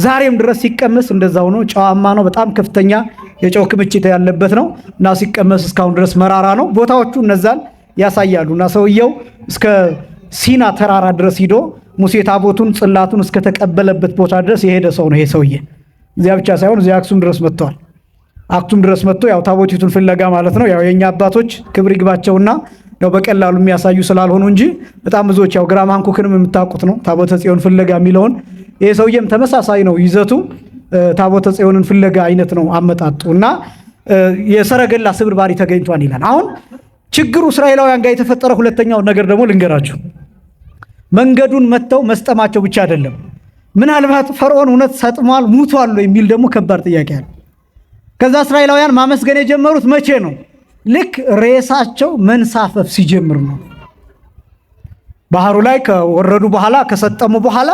A: ዛሬም ድረስ ሲቀመስ እንደዛው ነው። ጨዋማ ነው። በጣም ከፍተኛ የጨው ክምችት ያለበት ነው እና ሲቀመስ እስካሁን ድረስ መራራ ነው። ቦታዎቹ እነዛን ያሳያሉ። እና ሰውየው እስከ ሲና ተራራ ድረስ ሂዶ ሙሴ ታቦቱን ጽላቱን እስከተቀበለበት ቦታ ድረስ የሄደ ሰው ነው ይሄ ሰውዬ። እዚያ ብቻ ሳይሆን እዚያ አክሱም ድረስ መጥተዋል። አክሱም ድረስ መጥቶ ያው ታቦቲቱን ፍለጋ ማለት ነው። ያው የኛ አባቶች ክብር ይግባቸውና ያው በቀላሉ የሚያሳዩ ስላልሆኑ እንጂ በጣም ብዙዎች ያው ግራም ሃንኮክንም የምታውቁት ነው ታቦተ ጽዮን ፍለጋ የሚለውን። ይሄ ሰውዬም ተመሳሳይ ነው ይዘቱ፣ ታቦተ ጽዮንን ፍለጋ አይነት ነው አመጣጡ እና የሰረገላ ስብርባሪ ተገኝቷል ይላል። አሁን ችግሩ እስራኤላውያን ጋር የተፈጠረ ሁለተኛው ነገር ደግሞ ልንገራችሁ። መንገዱን መተው መስጠማቸው ብቻ አይደለም። ምናልባት ፈርዖን እውነት ሰጥሟል ሙቷል የሚል ደግሞ ከባድ ጥያቄ አለ። ከዛ እስራኤላውያን ማመስገን የጀመሩት መቼ ነው? ልክ ሬሳቸው መንሳፈፍ ሲጀምር ነው። ባህሩ ላይ ከወረዱ በኋላ ከሰጠሙ በኋላ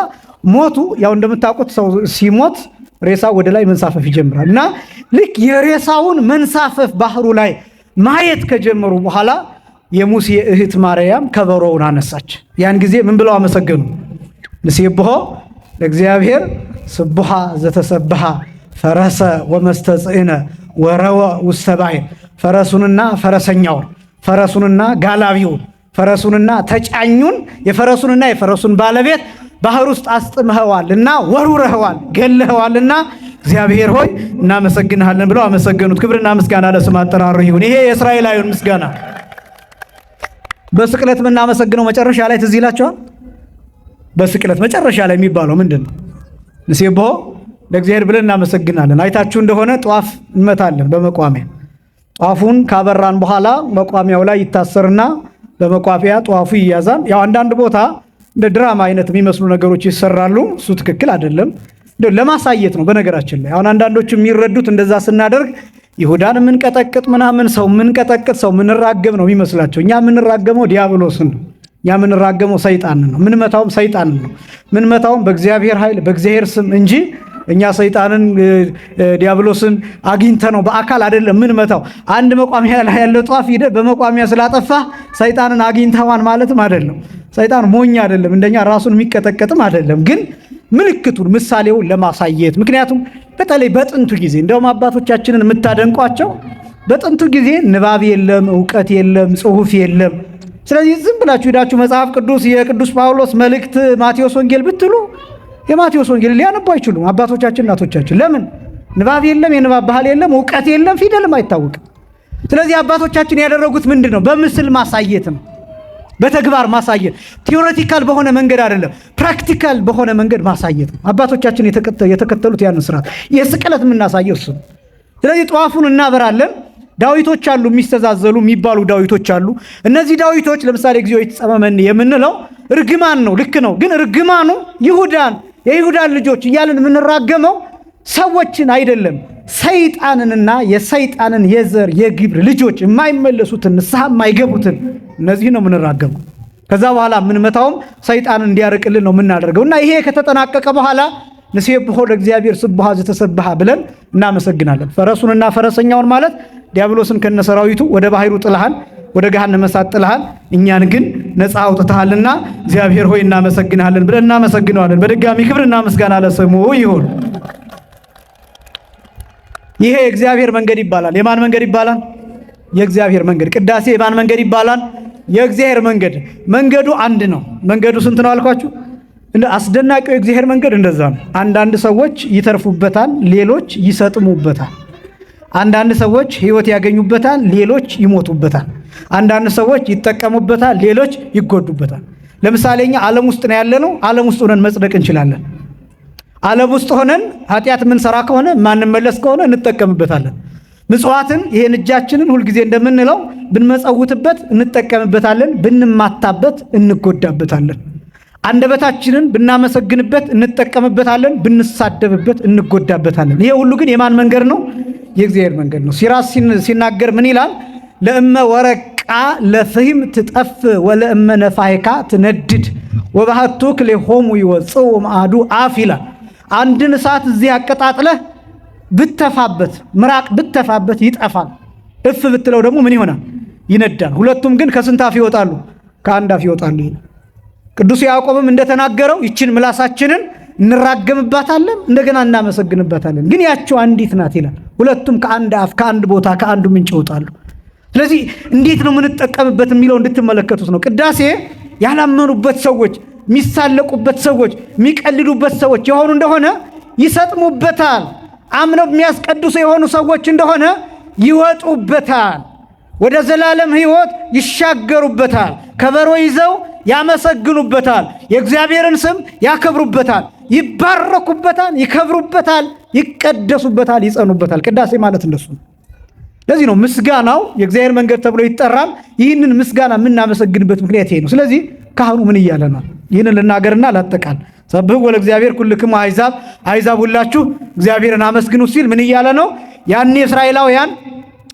A: ሞቱ። ያው እንደምታውቁት ሰው ሲሞት ሬሳው ወደ ላይ መንሳፈፍ ይጀምራል እና ልክ የሬሳውን መንሳፈፍ ባህሩ ላይ ማየት ከጀመሩ በኋላ የሙሴ እህት ማርያም ከበሮውን አነሳች። ያን ጊዜ ምን ብለው አመሰገኑ? ንሴብሖ ለእግዚአብሔር ስቡሃ ዘተሰብሃ ፈረሰ ወመስተጽእነ ወረወ ውስተ ባሕር። ፈረሱንና ፈረሰኛውን፣ ፈረሱንና ጋላቢውን፣ ፈረሱንና ተጫኙን፣ የፈረሱንና የፈረሱን ባለቤት ባህር ውስጥ አስጥመኸዋልና ወሩረኸዋል፣ ገለኸዋልና እግዚአብሔር ሆይ እናመሰግንሃለን ብለው አመሰገኑት። ክብርና ምስጋና ለስም አጠራሩ ይሁን። ይሄ የእስራኤላውያን ምስጋና። በስቅለት የምናመሰግነው መጨረሻ ላይ ትዝ ይላቸዋል። በስቅለት መጨረሻ ላይ የሚባለው ምንድን ነው? ንሴብሖ ለእግዚአብሔር ብለን እናመሰግናለን። አይታችሁ እንደሆነ ጧፍ እንመታለን በመቋሚያ። ጧፉን ካበራን በኋላ መቋሚያው ላይ ይታሰርና በመቋፊያ ጧፉ ይያዛል። ያው አንዳንድ ቦታ እንደ ድራማ አይነት የሚመስሉ ነገሮች ይሰራሉ። እሱ ትክክል አይደለም፣ ለማሳየት ነው። በነገራችን ላይ አሁን አንዳንዶቹ የሚረዱት እንደዛ ስናደርግ ይሁዳን የምንቀጠቅጥ ምናምን ሰው የምንቀጠቅጥ ሰው የምንራገም ነው የሚመስላቸው። እኛ የምንራገመው ዲያብሎስን ነው። እኛ የምንራገመው ሰይጣንን ነው። ምንመታውም ሰይጣንን ነው። ምንመታውም በእግዚአብሔር ኃይል በእግዚአብሔር ስም እንጂ እኛ ሰይጣንን ዲያብሎስን አግኝተ ነው በአካል አይደለም ምንመታው። አንድ መቋሚያ ላይ ያለው ጧፍ ሂደ በመቋሚያ ስላጠፋ ሰይጣንን አግኝተዋን ማለትም አይደለም። ሰይጣን ሞኝ አይደለም፣ እንደኛ ራሱን የሚቀጠቀጥም አይደለም። ግን ምልክቱን ምሳሌውን ለማሳየት ምክንያቱም በተለይ በጥንቱ ጊዜ እንደውም አባቶቻችንን የምታደንቋቸው በጥንቱ ጊዜ ንባብ የለም፣ እውቀት የለም፣ ጽሁፍ የለም። ስለዚህ ዝም ብላችሁ ሄዳችሁ መጽሐፍ ቅዱስ የቅዱስ ጳውሎስ መልእክት ማቴዎስ ወንጌል ብትሉ የማቴዎስ ወንጌል ሊያነቡ አይችሉም አባቶቻችን እናቶቻችን። ለምን? ንባብ የለም፣ የንባብ ባህል የለም፣ እውቀት የለም፣ ፊደልም አይታወቅም። ስለዚህ አባቶቻችን ያደረጉት ምንድን ነው? በምስል ማሳየት ነው፣ በተግባር ማሳየት። ቲዎሬቲካል በሆነ መንገድ አይደለም፣ ፕራክቲካል በሆነ መንገድ ማሳየት ነው። አባቶቻችን የተከተሉት ያንን ስርዓት የስቅለት የምናሳየው እሱ። ስለዚህ ጧፉን እናበራለን። ዳዊቶች አሉ፣ የሚስተዛዘሉ የሚባሉ ዳዊቶች አሉ። እነዚህ ዳዊቶች ለምሳሌ እግዚኦ ይትጸመመኒ የምንለው እርግማን ነው፣ ልክ ነው። ግን እርግማኑ የይሁዳን ልጆች እያልን የምንራገመው ሰዎችን አይደለም፣ ሰይጣንንና የሰይጣንን የዘር የግብር ልጆች የማይመለሱትን ንስሐ የማይገቡትን እነዚህ ነው የምንራገመው። ከዛ በኋላ የምንመታውም ሰይጣንን እንዲያርቅልን ነው የምናደርገው። እና ይሄ ከተጠናቀቀ በኋላ ንሴብሖ ለእግዚአብሔር ስቡሃ ዘተሰብሃ ብለን እናመሰግናለን። ፈረሱንና ፈረሰኛውን ማለት ዲያብሎስን ከነሰራዊቱ ወደ ባህሩ ጥልሃል፣ ወደ ገሃነመ እሳት ጥልሃል፣ እኛን ግን ነፃ አውጥተሃልና እግዚአብሔር ሆይ እናመሰግናለን ብለን እናመሰግነዋለን። በድጋሚ ክብርና ምስጋና ለስሙ ይሁን። ይሄ የእግዚአብሔር መንገድ ይባላል። የማን መንገድ ይባላል? የእግዚአብሔር መንገድ። ቅዳሴ የማን መንገድ ይባላል? የእግዚአብሔር መንገድ። መንገዱ አንድ ነው። መንገዱ ስንት ነው አልኳችሁ? እንደ አስደናቂው የእግዚአብሔር መንገድ እንደዛ ነው። አንዳንድ ሰዎች ይተርፉበታል፣ ሌሎች ይሰጥሙበታል። አንዳንድ ሰዎች ሕይወት ያገኙበታል፣ ሌሎች ይሞቱበታል። አንዳንድ ሰዎች ይጠቀሙበታል፣ ሌሎች ይጎዱበታል። ለምሳሌ እኛ ዓለም ውስጥ ነው ያለነው። ዓለም ውስጥ ሆነን መጽደቅ እንችላለን። ዓለም ውስጥ ሆነን ኃጢአት የምንሰራ ከሆነ ማንመለስ ከሆነ እንጠቀምበታለን። ምጽዋትን ይሄን እጃችንን ሁልጊዜ እንደምንለው ብንመጸውትበት እንጠቀምበታለን፣ ብንማታበት እንጎዳበታለን። አንደበታችንን ብናመሰግንበት እንጠቀምበታለን፣ ብንሳደብበት እንጎዳበታለን። ይሄ ሁሉ ግን የማን መንገድ ነው? የእግዚአብሔር መንገድ ነው። ሲራስ ሲናገር ምን ይላል? ለእመ ወረቃ ለፍህም ትጠፍ ወለእመ ነፋይካ ትነድድ ወባህቱ ክሌሆሙ ይወፅኡ ማዕዱ አፍ ይላል። አንድን እሳት እዚህ አቀጣጥለህ ብተፋበት፣ ምራቅ ብተፋበት ይጠፋል። እፍ ብትለው ደግሞ ምን ይሆናል? ይነዳል። ሁለቱም ግን ከስንት አፍ ይወጣሉ? ከአንድ አፍ ይወጣሉ። ቅዱስ ያዕቆብም እንደተናገረው ይችን ምላሳችንን እንራገምባታለን፣ እንደገና እናመሰግንባታለን፣ ግን ያቸው አንዲት ናት ይላል። ሁለቱም ከአንድ አፍ ከአንድ ቦታ ከአንዱ ምንጭ ይወጣሉ። ስለዚህ እንዴት ነው የምንጠቀምበት የሚለው እንድትመለከቱት ነው። ቅዳሴ ያላመኑበት ሰዎች፣ የሚሳለቁበት ሰዎች፣ የሚቀልዱበት ሰዎች የሆኑ እንደሆነ ይሰጥሙበታል። አምነው የሚያስቀድሱ የሆኑ ሰዎች እንደሆነ ይወጡበታል። ወደ ዘላለም ሕይወት ይሻገሩበታል። ከበሮ ይዘው ያመሰግኑበታል። የእግዚአብሔርን ስም ያከብሩበታል። ይባረኩበታል፣ ይከብሩበታል፣ ይቀደሱበታል፣ ይጸኑበታል። ቅዳሴ ማለት እንደሱ ነው። ለዚህ ነው ምስጋናው የእግዚአብሔር መንገድ ተብሎ ይጠራል። ይህንን ምስጋና የምናመሰግንበት ምክንያት ይሄ ነው። ስለዚህ ካህኑ ምን እያለ ነው? ይህንን ልናገርና ላጠቃል። ሰብሕዎ ለእግዚአብሔር ኩልክሙ አሕዛብ፣ አሕዛብ ሁላችሁ እግዚአብሔርን አመስግኑ ሲል ምን እያለ ነው? ያኔ እስራኤላውያን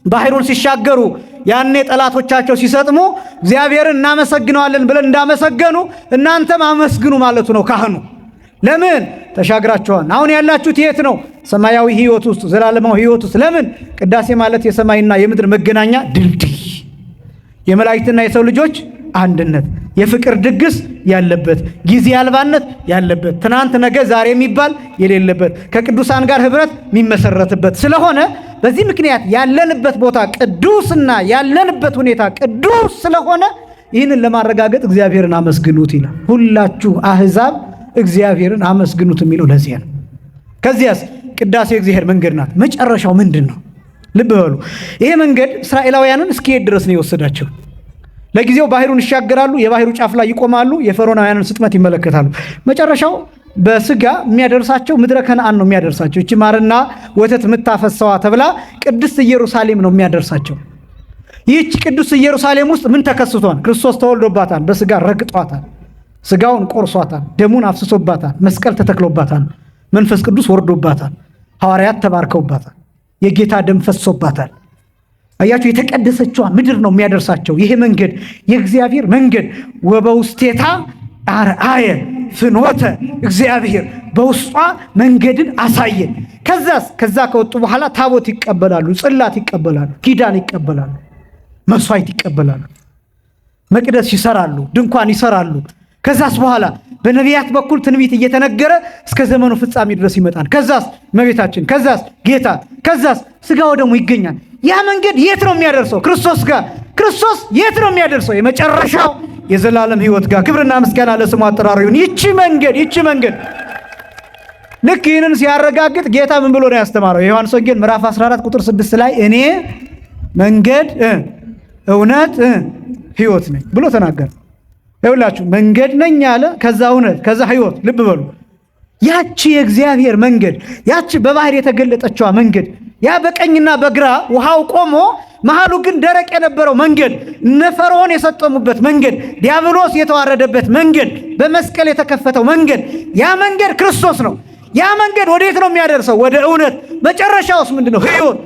A: ባህሩን ሲሻገሩ፣ ያኔ ጠላቶቻቸው ሲሰጥሙ እግዚአብሔርን እናመሰግነዋለን ብለን እንዳመሰገኑ እናንተም አመስግኑ ማለቱ ነው ካህኑ። ለምን ተሻግራችኋል? አሁን ያላችሁት የት ነው? ሰማያዊ ሕይወት ውስጥ፣ ዘላለማዊ ሕይወት ውስጥ። ለምን? ቅዳሴ ማለት የሰማይና የምድር መገናኛ ድልድይ፣ የመላእክትና የሰው ልጆች አንድነት፣ የፍቅር ድግስ ያለበት፣ ጊዜ አልባነት ያለበት፣ ትናንት ነገ ዛሬ የሚባል የሌለበት፣ ከቅዱሳን ጋር ኅብረት የሚመሰረትበት ስለሆነ በዚህ ምክንያት ያለንበት ቦታ ቅዱስና ያለንበት ሁኔታ ቅዱስ ስለሆነ ይህንን ለማረጋገጥ እግዚአብሔርን አመስግኑት ይላል። ሁላችሁ አሕዛብ እግዚአብሔርን አመስግኑት የሚለው ለዚህ ነው። ከዚያስ ቅዳሴ የእግዚአብሔር መንገድ ናት። መጨረሻው ምንድን ነው? ልብ በሉ። ይሄ መንገድ እስራኤላውያንን እስከየት ድረስ ነው የወሰዳቸው? ለጊዜው ባህሩን ይሻገራሉ፣ የባህሩ ጫፍ ላይ ይቆማሉ፣ የፈርዖናውያንን ስጥመት ይመለከታሉ። መጨረሻው በስጋ የሚያደርሳቸው ምድረ ከነዓን ነው የሚያደርሳቸው። እቺ ማርና ወተት የምታፈሰዋ ተብላ ቅድስት ኢየሩሳሌም ነው የሚያደርሳቸው። ይህች ቅዱስ ኢየሩሳሌም ውስጥ ምን ተከስቷል? ክርስቶስ ተወልዶባታል፣ በስጋ ረግጧታል፣ ስጋውን ቆርሷታል፣ ደሙን አፍስሶባታል፣ መስቀል ተተክሎባታል፣ መንፈስ ቅዱስ ወርዶባታል፣ ሐዋርያት ተባርከውባታል፣ የጌታ ደም ፈሶባታል። አያችሁ፣ የተቀደሰችዋ ምድር ነው የሚያደርሳቸው። ይሄ መንገድ የእግዚአብሔር መንገድ ወበውስቴታ አርአየ ፍኖተ እግዚአብሔር፣ በውስጧ መንገድን አሳየን። ከዛ ከወጡ በኋላ ታቦት ይቀበላሉ፣ ጽላት ይቀበላሉ፣ ኪዳን ይቀበላሉ፣ መስዋዕት ይቀበላሉ፣ መቅደስ ይሰራሉ፣ ድንኳን ይሰራሉ። ከዛስ በኋላ በነቢያት በኩል ትንቢት እየተነገረ እስከ ዘመኑ ፍጻሜ ድረስ ይመጣል። ከዛስ እመቤታችን፣ ከዛስ ጌታ፣ ከዛስ ስጋው ደግሞ ይገኛል። ያ መንገድ የት ነው የሚያደርሰው? ክርስቶስ ጋር። ክርስቶስ የት ነው የሚያደርሰው? የመጨረሻው የዘላለም ሕይወት ጋር። ክብርና ምስጋና ለስሙ አጠራሩ ይሁን። ይቺ መንገድ ልክ ይህንን ሲያረጋግጥ ጌታ ምን ብሎ ነው ያስተማረው? የዮሐንስ ወንጌል ምዕራፍ 14 ቁጥር 6 ላይ እኔ መንገድ እውነት ሕይወት ነኝ ብሎ ተናገረ። ይኸውላችሁ መንገድ ነኝ አለ፣ ከዛ እውነት፣ ከዛ ሕይወት። ልብ በሉ። ያቺ የእግዚአብሔር መንገድ፣ ያቺ በባህር የተገለጠችዋ መንገድ፣ ያ በቀኝና በግራ ውሃው ቆሞ መሃሉ ግን ደረቅ የነበረው መንገድ፣ እነ ፈርዖን የሰጠሙበት መንገድ፣ ዲያብሎስ የተዋረደበት መንገድ፣ በመስቀል የተከፈተው መንገድ፣ ያ መንገድ ክርስቶስ ነው። ያ መንገድ ወዴት ነው የሚያደርሰው? ወደ እውነት። መጨረሻውስ ምንድን ነው? ሕይወት።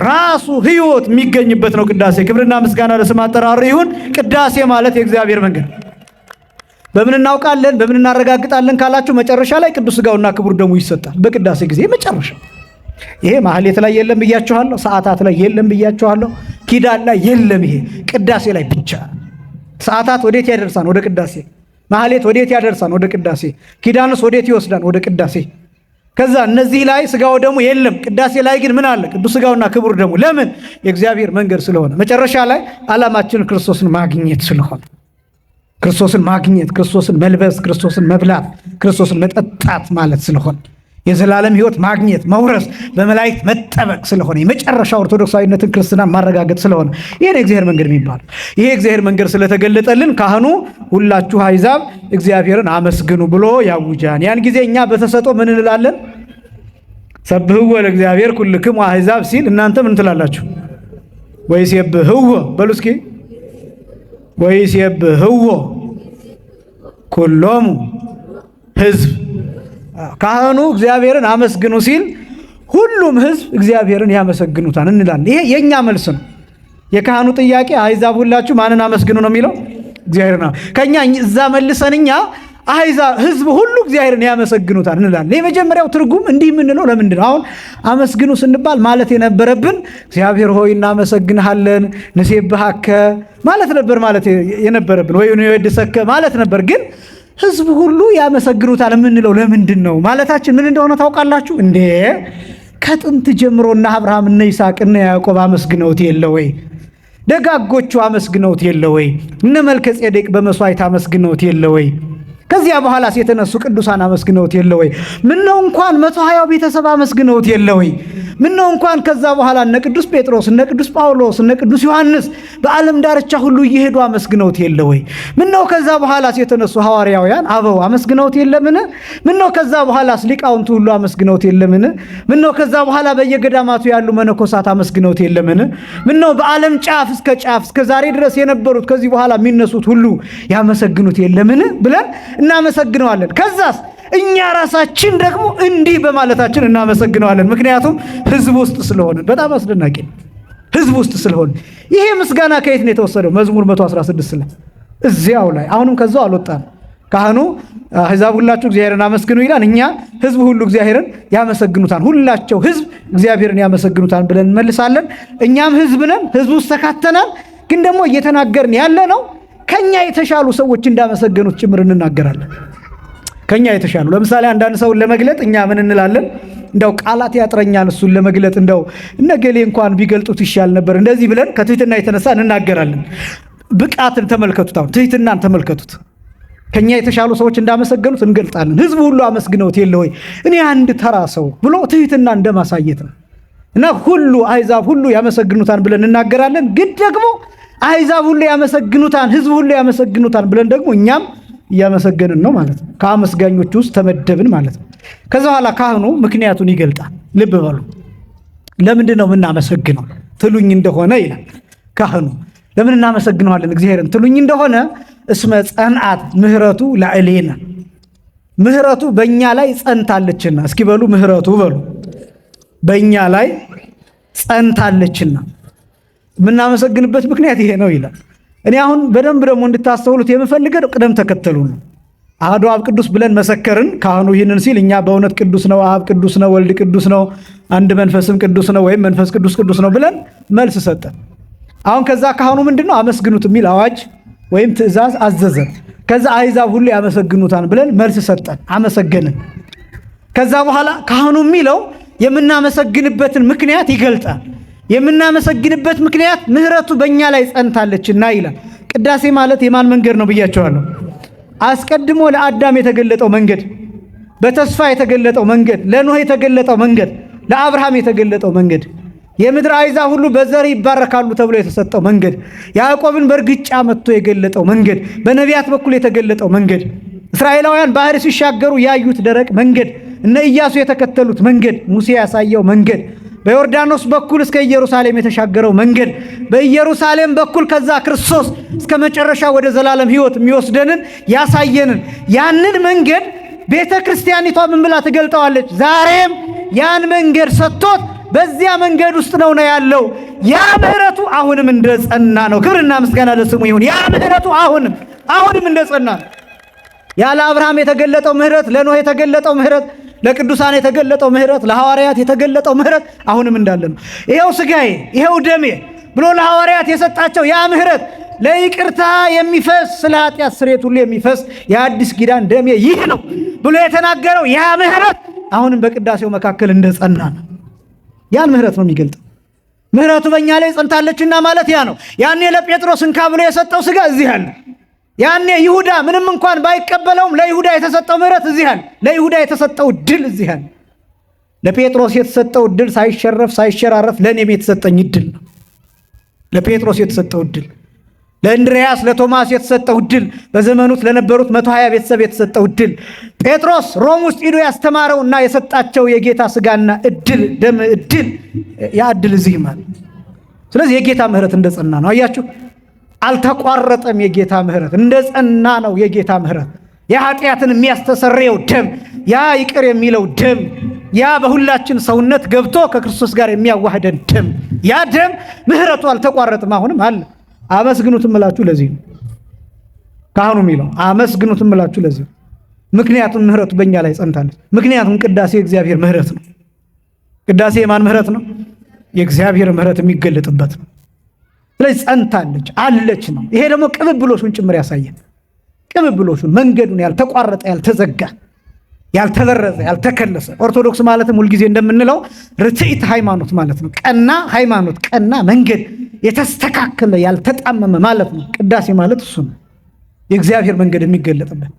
A: ራሱ ሕይወት የሚገኝበት ነው ቅዳሴ። ክብርና ምስጋና ለስሙ አጠራሩ ይሁን። ቅዳሴ ማለት የእግዚአብሔር መንገድ። በምን እናውቃለን? በምን እናረጋግጣለን ካላችሁ መጨረሻ ላይ ቅዱስ ሥጋውና ክቡር ደሙ ይሰጣል። በቅዳሴ ጊዜ መጨረሻ። ይሄ ማህሌት ላይ የለም ብያችኋለሁ። ሰዓታት ላይ የለም ብያችኋለሁ። ኪዳን ላይ የለም። ይሄ ቅዳሴ ላይ ብቻ። ሰዓታት ወዴት ያደርሳን? ወደ ቅዳሴ። ማህሌት ወዴት ያደርሳን? ወደ ቅዳሴ። ኪዳንስ ወዴት ይወስዳን? ወደ ቅዳሴ። ከዛ እነዚህ ላይ ስጋው ደሙ የለም። ቅዳሴ ላይ ግን ምን አለ? ቅዱስ ስጋውና ክቡር ደሙ። ለምን? የእግዚአብሔር መንገድ ስለሆነ። መጨረሻ ላይ ዓላማችን ክርስቶስን ማግኘት ስለሆነ፣ ክርስቶስን ማግኘት፣ ክርስቶስን መልበስ፣ ክርስቶስን መብላት፣ ክርስቶስን መጠጣት ማለት ስለሆነ፣ የዘላለም ሕይወት ማግኘት መውረስ፣ በመላእክት መጠበቅ ስለሆነ፣ የመጨረሻ ኦርቶዶክሳዊነትን ክርስትናን ማረጋገጥ ስለሆነ ይሄ የእግዚአብሔር መንገድ የሚባለው። ይሄ የእግዚአብሔር መንገድ ስለተገለጠልን ካህኑ ሁላችሁ አሕዛብ እግዚአብሔርን አመስግኑ ብሎ ያውጃን። ያን ጊዜ እኛ በተሰጦ ምን እንላለን? ሰብህዎ ለእግዚአብሔር ኩልክሙ አሕዛብ ሲል እናንተ ምን ትላላችሁ? ወይሴብህዎ በሉ እስኪ። ወይሴብህዎ ኩሎሙ ሕዝብ። ካህኑ እግዚአብሔርን አመስግኑ ሲል ሁሉም ሕዝብ እግዚአብሔርን ያመሰግኑታል እንላለን። ይሄ የኛ መልስ ነው። የካህኑ ጥያቄ አሕዛብ ሁላችሁ ማንን አመስግኑ ነው የሚለው? እግዚአብሔርን። ከኛ እዛ መልሰን እኛ አሕዛብ ሕዝብ ሁሉ እግዚአብሔርን ያመሰግኑታል እንላለን። የመጀመሪያው ትርጉም እንዲህ የምንለው ለምንድን ነው? አሁን አመስግኑ ስንባል ማለት የነበረብን እግዚአብሔር ሆይ እናመሰግንሃለን፣ ንሴብሐከ ማለት ነበር ማለት የነበረብን፣ ወይ ንወድሰከ ማለት ነበር። ግን ሕዝብ ሁሉ ያመሰግኑታል የምንለው ለምንድን ነው? ማለታችን ምን እንደሆነ ታውቃላችሁ እንዴ? ከጥንት ጀምሮ እነ አብርሃም እነ ይስሐቅ እነ ያዕቆብ አመስግነውት የለ ወይ? ደጋጎቹ አመስግነውት የለ ወይ? እነ መልከ ጼዴቅ በመስዋዕት አመስግነውት የለ ወይ? ከዚያ በኋላስ የተነሱ ቅዱሳን አመስግነውት የለ ወይ? ምነው እንኳን 120 ቤተሰብ አመስግነውት የለ ወይ? ምነው እንኳን ከዛ በኋላ እነ ቅዱስ ጴጥሮስ እነ ቅዱስ ጳውሎስ እነ ቅዱስ ዮሐንስ በዓለም ዳርቻ ሁሉ እየሄዱ አመስግነውት የለ ወይ? ምነው ከዛ በኋላስ የተነሱ ሐዋርያውያን አበው አመስግነውት የለምን? ምነው ከዛ በኋላስ ሊቃውንቱ ሁሉ አመስግነውት የለምን? ምነው ከዛ በኋላ በየገዳማቱ ያሉ መነኮሳት አመስግነውት የለምን? ምነው በዓለም ጫፍ እስከ ጫፍ እስከ ዛሬ ድረስ የነበሩት ከዚህ በኋላ የሚነሱት ሁሉ ያመሰግኑት የለምን ብለን እናመሰግነዋለን። ከዛስ እኛ ራሳችን ደግሞ እንዲህ በማለታችን እናመሰግነዋለን። ምክንያቱም ሕዝብ ውስጥ ስለሆነ። በጣም አስደናቂ ነው። ሕዝብ ውስጥ ስለሆነ ይሄ ምስጋና ከየት ነው የተወሰደው? መዝሙር 116 ላይ እዚያው ላይ አሁንም ከዛው አልወጣም። ካህኑ አሕዛብ ሁላችሁ እግዚአብሔርን አመስግኑ ይላል። እኛ ሕዝብ ሁሉ እግዚአብሔርን ያመሰግኑታል፣ ሁላቸው ሕዝብ እግዚአብሔርን ያመሰግኑታል ብለን እንመልሳለን። እኛም ሕዝብ ነን፣ ሕዝብ ውስጥ ተካተናል። ግን ደግሞ እየተናገርን ያለ ነው ከኛ የተሻሉ ሰዎች እንዳመሰገኑት ጭምር እንናገራለን። ከኛ የተሻሉ ለምሳሌ አንዳንድ ሰውን ለመግለጥ እኛ ምን እንላለን? እንደው ቃላት ያጥረኛል እሱን ለመግለጥ እንደው እነገሌ እንኳን ቢገልጡት ይሻል ነበር እንደዚህ ብለን ከትህትና የተነሳ እንናገራለን። ብቃትን ተመልከቱት። አሁን ትህትናን ተመልከቱት። ከኛ የተሻሉ ሰዎች እንዳመሰገኑት እንገልጣለን። ሕዝብ ሁሉ አመስግነውት የለ ወይ? እኔ አንድ ተራ ሰው ብሎ ትህትና እንደማሳየት ነው። እና ሁሉ አሕዛብ ሁሉ ያመሰግኑታል ብለን እናገራለን። ግን ደግሞ አሕዛብ ሁሉ ያመሰግኑታል፣ ሕዝብ ሁሉ ያመሰግኑታል ብለን ደግሞ እኛም እያመሰገንን ነው ማለት ነው። ከአመስጋኞች ውስጥ ተመደብን ማለት ነው። ከዛ በኋላ ካህኑ ምክንያቱን ይገልጣል። ልብ በሉ። ለምንድን ነው የምናመሰግነው ትሉኝ እንደሆነ ይላል ካህኑ። ለምን እናመሰግነዋለን እግዚአብሔርን ትሉኝ እንደሆነ እስመ ጸንዓት ምህረቱ ላዕሌነ፣ ምህረቱ በእኛ ላይ ጸንታለችና። እስኪ በሉ ምህረቱ በሉ። በእኛ ላይ ጸንታለችና የምናመሰግንበት ምክንያት ይሄ ነው ይላል። እኔ አሁን በደንብ ደግሞ እንድታስተውሉት የምፈልገው ቅደም ተከተሉ ነው። አሐዱ አብ ቅዱስ ብለን መሰከርን። ካህኑ ይህንን ሲል እኛ በእውነት ቅዱስ ነው፣ አብ ቅዱስ ነው፣ ወልድ ቅዱስ ነው፣ አንድ መንፈስም ቅዱስ ነው ወይም መንፈስ ቅዱስ ቅዱስ ነው ብለን መልስ ሰጠን። አሁን ከዛ ካህኑ ምንድነው አመስግኑት የሚል አዋጅ ወይም ትእዛዝ አዘዘን። ከዛ አሕዛብ ሁሉ ያመሰግኑታል ብለን መልስ ሰጠን፣ አመሰገንን። ከዛ በኋላ ካህኑ የሚለው የምናመሰግንበትን ምክንያት ይገልጣል። የምናመሰግንበት ምክንያት ምህረቱ በእኛ ላይ ጸንታለችና ይላል። ቅዳሴ ማለት የማን መንገድ ነው ብያቸዋለሁ? አስቀድሞ ለአዳም የተገለጠው መንገድ፣ በተስፋ የተገለጠው መንገድ፣ ለኖህ የተገለጠው መንገድ፣ ለአብርሃም የተገለጠው መንገድ፣ የምድር አሕዛብ ሁሉ በዘር ይባረካሉ ተብሎ የተሰጠው መንገድ፣ ያዕቆብን በእርግጫ መጥቶ የገለጠው መንገድ፣ በነቢያት በኩል የተገለጠው መንገድ፣ እስራኤላውያን ባህር ሲሻገሩ ያዩት ደረቅ መንገድ፣ እነ ኢያሱ የተከተሉት መንገድ፣ ሙሴ ያሳየው መንገድ፣ በዮርዳኖስ በኩል እስከ ኢየሩሳሌም የተሻገረው መንገድ፣ በኢየሩሳሌም በኩል ከዛ ክርስቶስ እስከ መጨረሻ ወደ ዘላለም ሕይወት የሚወስደንን ያሳየንን ያንን መንገድ ቤተ ክርስቲያኒቷ ምን ብላ ትገልጠዋለች? ዛሬም ያን መንገድ ሰጥቶት በዚያ መንገድ ውስጥ ነው ያለው። ያ ምህረቱ አሁንም እንደጸና ነው። ክብርና ምስጋና ለስሙ ይሁን። ያ ምህረቱ አሁንም እንደጸና ነው። ያለ አብርሃም የተገለጠው ምህረት፣ ለኖህ የተገለጠው ምህረት፣ ለቅዱሳን የተገለጠው ምህረት፣ ለሐዋርያት የተገለጠው ምህረት አሁንም እንዳለ ነው። ይሄው ስጋዬ ይሄው ደሜ ብሎ ለሐዋርያት የሰጣቸው ያ ምህረት ለይቅርታ የሚፈስ ስለ ኃጢአት ስርየት ሁሉ የሚፈስ የአዲስ ኪዳን ደሜ ይህ ነው ብሎ የተናገረው ያ ምህረት አሁንም በቅዳሴው መካከል እንደጸና ነው። ያን ምህረት ነው የሚገልጠው። ምህረቱ በእኛ ላይ ጸንታለችና ማለት ያ ነው። ያኔ ለጴጥሮስ እንካ ብሎ የሰጠው ሥጋ እዚህ አለ። ያኔ ይሁዳ ምንም እንኳን ባይቀበለውም ለይሁዳ የተሰጠው ምህረት እዚህ አለ። ለይሁዳ የተሰጠው ድል እዚህ አለ። ለጴጥሮስ የተሰጠው ድል ሳይሸረፍ ሳይሸራረፍ ለእኔም የተሰጠኝ ድል ነው። ለጴጥሮስ የተሰጠው ድል፣ ለእንድርያስ ለቶማስ የተሰጠው ድል፣ በዘመኑት ለነበሩት 120 ቤተሰብ የተሰጠው ድል፣ ጴጥሮስ ሮም ውስጥ ሄዶ ያስተማረውና የሰጣቸው የጌታ ሥጋና ደም እድል፣ ያ እድል እዚህ ማለት። ስለዚህ የጌታ ምህረት እንደጸና ነው። አያችሁ፣ አልተቋረጠም። የጌታ ምህረት እንደጸና ነው። የጌታ ምህረት የኃጢአትን የሚያስተሰርየው ደም፣ ያ ይቅር የሚለው ደም፣ ያ በሁላችን ሰውነት ገብቶ ከክርስቶስ ጋር የሚያዋህደን ደም፣ ያ ደም ምህረቱ አልተቋረጠም። አሁንም አለ። አመስግኑት እምላችሁ ለዚህ ነው። ካህኑ የሚለው አመስግኑት እምላችሁ ለዚህ ነው። ምክንያቱም ምህረቱ በእኛ ላይ ጸንታለች። ምክንያቱም ቅዳሴ የእግዚአብሔር ምህረት ነው። ቅዳሴ የማን ምህረት ነው? የእግዚአብሔር ምህረት የሚገለጥበት ነው። ስለዚህ ጸንታለች አለች ነው። ይሄ ደግሞ ቅብብሎሹን ጭምር ያሳያል። ቅብብሎሹን፣ መንገዱን ያልተቋረጠ ያልተዘጋ ያልተበረዘ ያልተከለሰ። ኦርቶዶክስ ማለትም ሁልጊዜ እንደምንለው ርትዕት ሃይማኖት ማለት ነው። ቀና ሃይማኖት፣ ቀና መንገድ፣ የተስተካከለ ያልተጣመመ ማለት ነው። ቅዳሴ ማለት እሱ ነው፣ የእግዚአብሔር መንገድ የሚገለጥበት።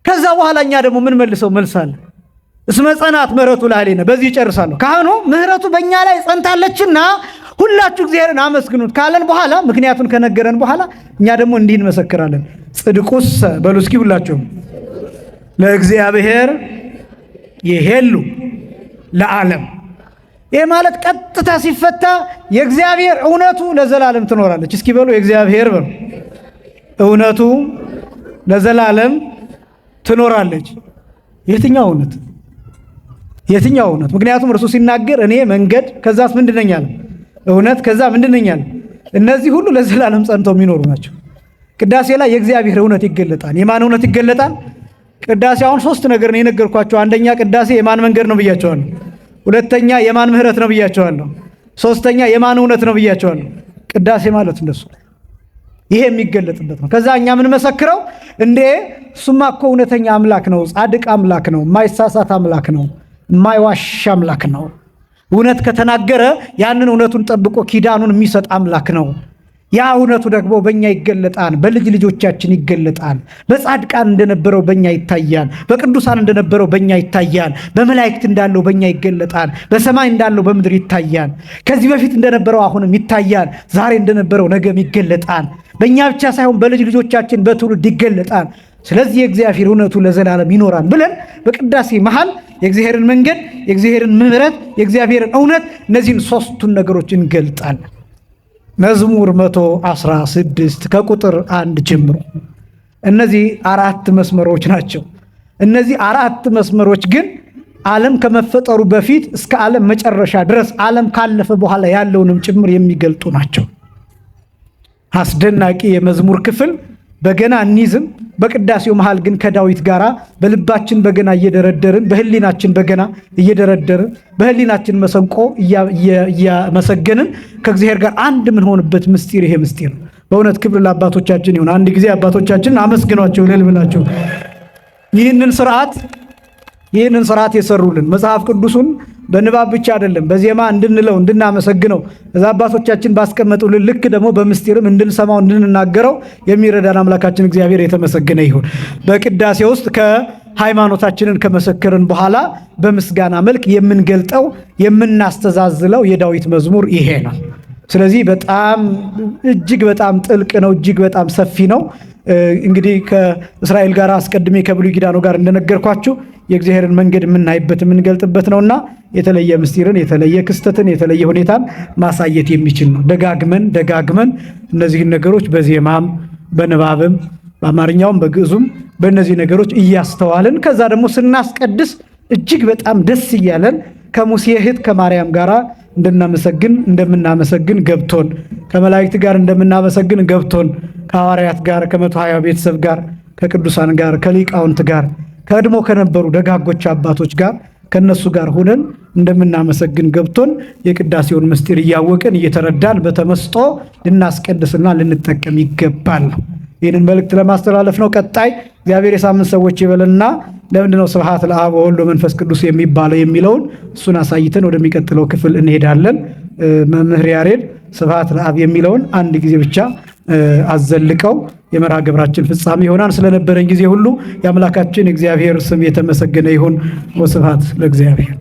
A: ከዛ በኋላ እኛ ደግሞ ምን መልሰው መልሳለ እስመ ጸናት ምህረቱ ላዕሌነ። በዚህ ይጨርሳለሁ። ካህኑ ምህረቱ በእኛ ላይ ጸንታለችና ሁላችሁ እግዚአብሔርን አመስግኑት ካለን በኋላ ምክንያቱን ከነገረን በኋላ እኛ ደግሞ እንዲህ እንመሰክራለን። ጽድቁስ በሉ እስኪ ሁላችሁም ለእግዚአብሔር ይሄሉ ለዓለም። ይህ ማለት ቀጥታ ሲፈታ የእግዚአብሔር እውነቱ ለዘላለም ትኖራለች። እስኪ በሉ የእግዚአብሔር በሉ እውነቱ ለዘላለም ትኖራለች። የትኛው እውነት? የትኛው እውነት? ምክንያቱም እርሱ ሲናገር እኔ መንገድ፣ ከዛስ ምንድን ነኝ አለ? እውነት፣ ከዛ ምንድን ነኝ አለ? እነዚህ ሁሉ ለዘላለም ጸንተው የሚኖሩ ናቸው። ቅዳሴ ላይ የእግዚአብሔር እውነት ይገለጣል። የማን እውነት ይገለጣል? ቅዳሴ አሁን 3 ነገር ነው የነገርኳቸው። አንደኛ ቅዳሴ የማን መንገድ ነው ብያቸዋለሁ። ሁለተኛ የማን ምህረት ነው ብያቸዋለሁ። ሶስተኛ የማን እውነት ነው ብያቸዋለሁ። ቅዳሴ ማለት እንደሱ ይሄ የሚገለጥበት ነው። ከዛ እኛ ምን መሰክረው እንዴ እሱማ እኮ እውነተኛ አምላክ ነው፣ ጻድቅ አምላክ ነው፣ የማይሳሳት አምላክ ነው፣ የማይዋሽ አምላክ ነው። እውነት ከተናገረ ያንን እውነቱን ጠብቆ ኪዳኑን የሚሰጥ አምላክ ነው። ያ እውነቱ ደግሞ በእኛ ይገለጣል፣ በልጅ ልጆቻችን ይገለጣል። በጻድቃን እንደነበረው በእኛ ይታያል፣ በቅዱሳን እንደነበረው በእኛ ይታያል፣ በመላእክት እንዳለው በእኛ ይገለጣል፣ በሰማይ እንዳለው በምድር ይታያል። ከዚህ በፊት እንደነበረው አሁንም ይታያል፣ ዛሬ እንደነበረው ነገም ይገለጣል። በእኛ ብቻ ሳይሆን በልጅ ልጆቻችን በትውልድ ይገለጣል። ስለዚህ የእግዚአብሔር እውነቱ ለዘላለም ይኖራል ብለን በቅዳሴ መሃል የእግዚአብሔርን መንገድ፣ የእግዚአብሔርን ምህረት፣ የእግዚአብሔርን እውነት፣ እነዚህን 3ቱን ነገሮች እንገልጣለን። መዝሙር 116 ከቁጥር 1 ጀምሮ እነዚህ 4 መስመሮች ናቸው። እነዚህ 4 መስመሮች ግን ዓለም ከመፈጠሩ በፊት እስከ ዓለም መጨረሻ ድረስ ዓለም ካለፈ በኋላ ያለውንም ጭምር የሚገልጡ ናቸው። አስደናቂ የመዝሙር ክፍል በገና እንይዝም። በቅዳሴው መሃል ግን ከዳዊት ጋራ በልባችን በገና እየደረደርን፣ በህሊናችን በገና እየደረደርን፣ በህሊናችን መሰንቆ እያመሰገንን ከእግዚአብሔር ጋር አንድ የምንሆንበት ምስጢር ይሄ ምስጢር ነው። በእውነት ክብር ለአባቶቻችን ይሁን። አንድ ጊዜ አባቶቻችንን አመስግኗቸው እልል ብላችሁ። ይህንን ስርዓት የሰሩልን መጽሐፍ ቅዱሱን በንባብ ብቻ አይደለም በዜማ እንድንለው እንድናመሰግነው እዛ አባቶቻችን ባስቀመጡልን ልክ ደግሞ በምስጢርም እንድንሰማው እንድንናገረው የሚረዳን አምላካችን እግዚአብሔር የተመሰገነ ይሁን። በቅዳሴ ውስጥ ከሃይማኖታችንን ከመሰከርን በኋላ በምስጋና መልክ የምንገልጠው የምናስተዛዝለው የዳዊት መዝሙር ይሄ ነው። ስለዚህ በጣም እጅግ በጣም ጥልቅ ነው፣ እጅግ በጣም ሰፊ ነው። እንግዲህ ከእስራኤል ጋር አስቀድሜ ከብሉይ ኪዳኑ ጋር እንደነገርኳችሁ የእግዚአብሔርን መንገድ የምናይበት የምንገልጥበት ነውና የተለየ ምስጢርን፣ የተለየ ክስተትን፣ የተለየ ሁኔታን ማሳየት የሚችል ነው። ደጋግመን እነዚህን ነገሮች በዜማም በንባብም በአማርኛውም በግዕዙም በእነዚህ ነገሮች እያስተዋልን ከዛ ደግሞ ስናስቀድስ እጅግ በጣም ደስ እያለን ከሙሴ እህት ከማርያም ጋር እንደምናመሰግን ገብቶን፣ ከመላእክት ጋር እንደምናመሰግን ገብቶን፣ ከሐዋርያት ጋር ከ120 ቤተሰብ ጋር ከቅዱሳን ጋር ከሊቃውንት ጋር ከቀድሞ ከነበሩ ደጋጎች አባቶች ጋር ከነሱ ጋር ሆነን እንደምናመሰግን ገብቶን የቅዳሴውን ምስጢር እያወቅን እየተረዳን በተመስጦ ልናስቀድስና ልንጠቀም ይገባል ነው። ይህንን መልእክት ለማስተላለፍ ነው። ቀጣይ እግዚአብሔር የሳምንት ሰዎች ይበልና ለምንድነው ስብሐት ለአብ ወወልድ ወመንፈስ ቅዱስ የሚባለው የሚለውን እሱን አሳይተን ወደሚቀጥለው ክፍል እንሄዳለን። መምህር ያሬድ ስብሐት ለአብ የሚለውን አንድ ጊዜ ብቻ አዘልቀው የመርሃ ግብራችን ፍጻሜ ይሆናል። ስለነበረን ጊዜ ሁሉ የአምላካችን እግዚአብሔር ስም የተመሰገነ ይሁን። ወስብሐት ለእግዚአብሔር።